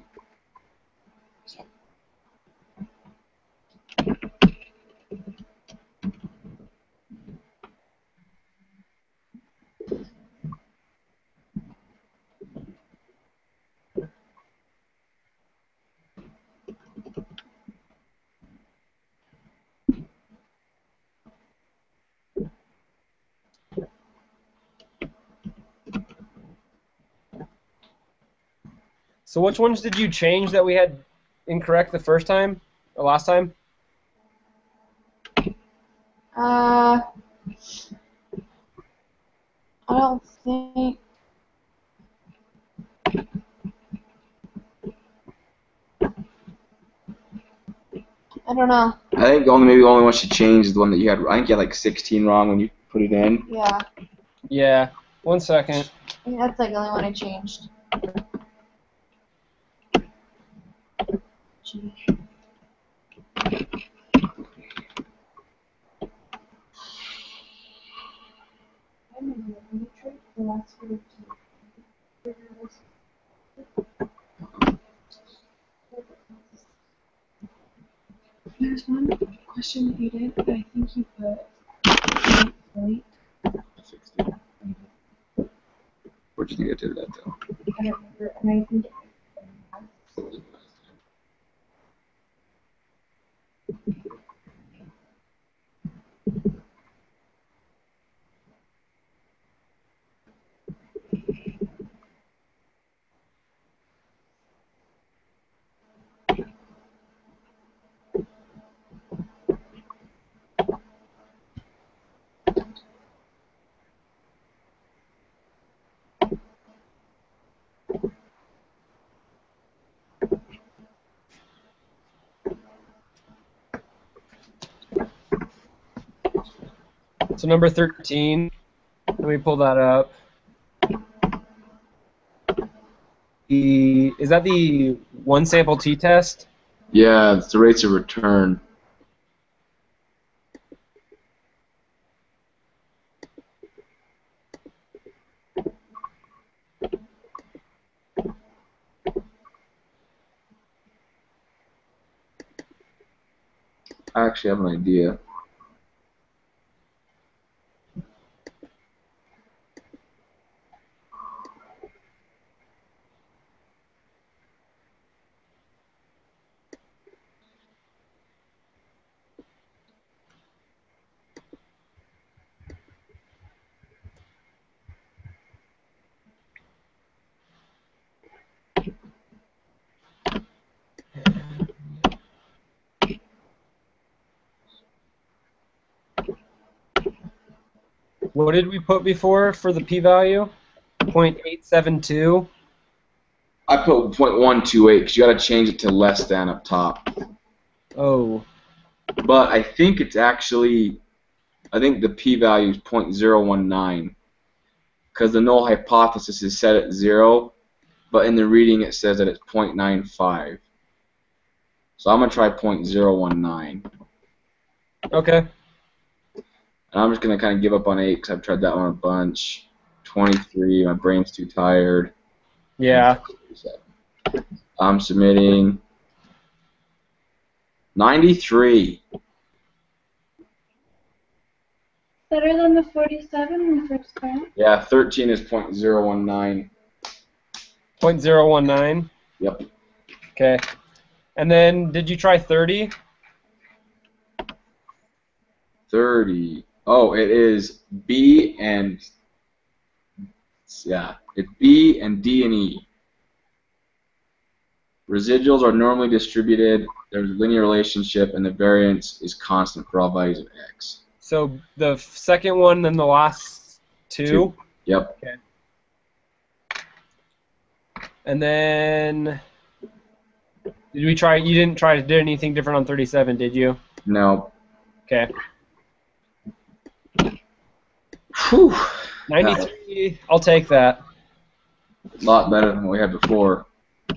So which ones did you change that we had incorrect the first time? Or last time? I don't think. I don't know. I think maybe the only one should change is the one that you had. I think you had like 16 wrong when you put it in. Yeah. Yeah. 1 second. I think that's like the only one I changed. Gee. There's one question that you did, but I think you put right. 16. Where'd you think I did that though? I don't remember, and I think So number 13. Let me pull that up. Is that the one sample t-test? Yeah, it's the rates of return. I actually have an idea. What did we put before for the p-value? 0.872. I put 0.128 because you got to change it to less than up top. Oh. But I think it's actually, I think the p-value is 0.019 because the null hypothesis is set at 0, but in the reading it says that it's 0.95. So I'm going to try 0.019. Okay. And I'm just going to kind of give up on 8 because I've tried that one a bunch. 23, my brain's too tired. Yeah. I'm submitting 93. Better than the 47 in the first round. Yeah, 13 is 0.019. 0.019. Yep. Okay. And then did you try 30? 30. Oh, it is B and, yeah, it's B and D and E. Residuals are normally distributed, there's a linear relationship, and the variance is constant for all values of x. So the second one and the last two? Yep. Okay. And then did we try, you didn't try to do anything different on 37, did you? No. Okay. Whew. 93, I'll take that. A lot better than what we had before. I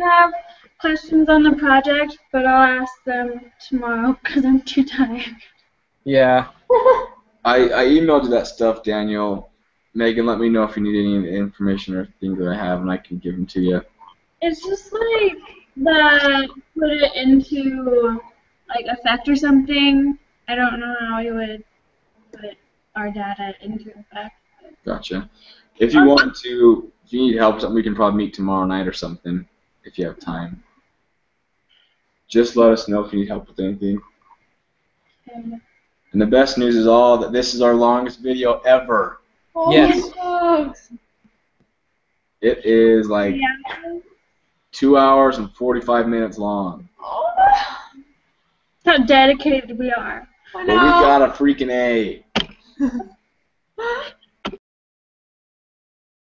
have questions on the project, but I'll ask them tomorrow because I'm too tired. Yeah. I emailed you that stuff, Daniel. Megan, let me know if you need any information or things that I have, and I can give them to you. It's just like the put it into like effect or something. I don't know how you would put our data into effect. Gotcha. If you want to, if you need help with something, we can probably meet tomorrow night or something, if you have time. Just let us know if you need help with anything. Okay. And the best news is all that this is our longest video ever. Oh Yes. my dogs. It is like Yeah. 2 hours and 45 minutes long. Oh, How dedicated we are. I But we know. got a freaking A.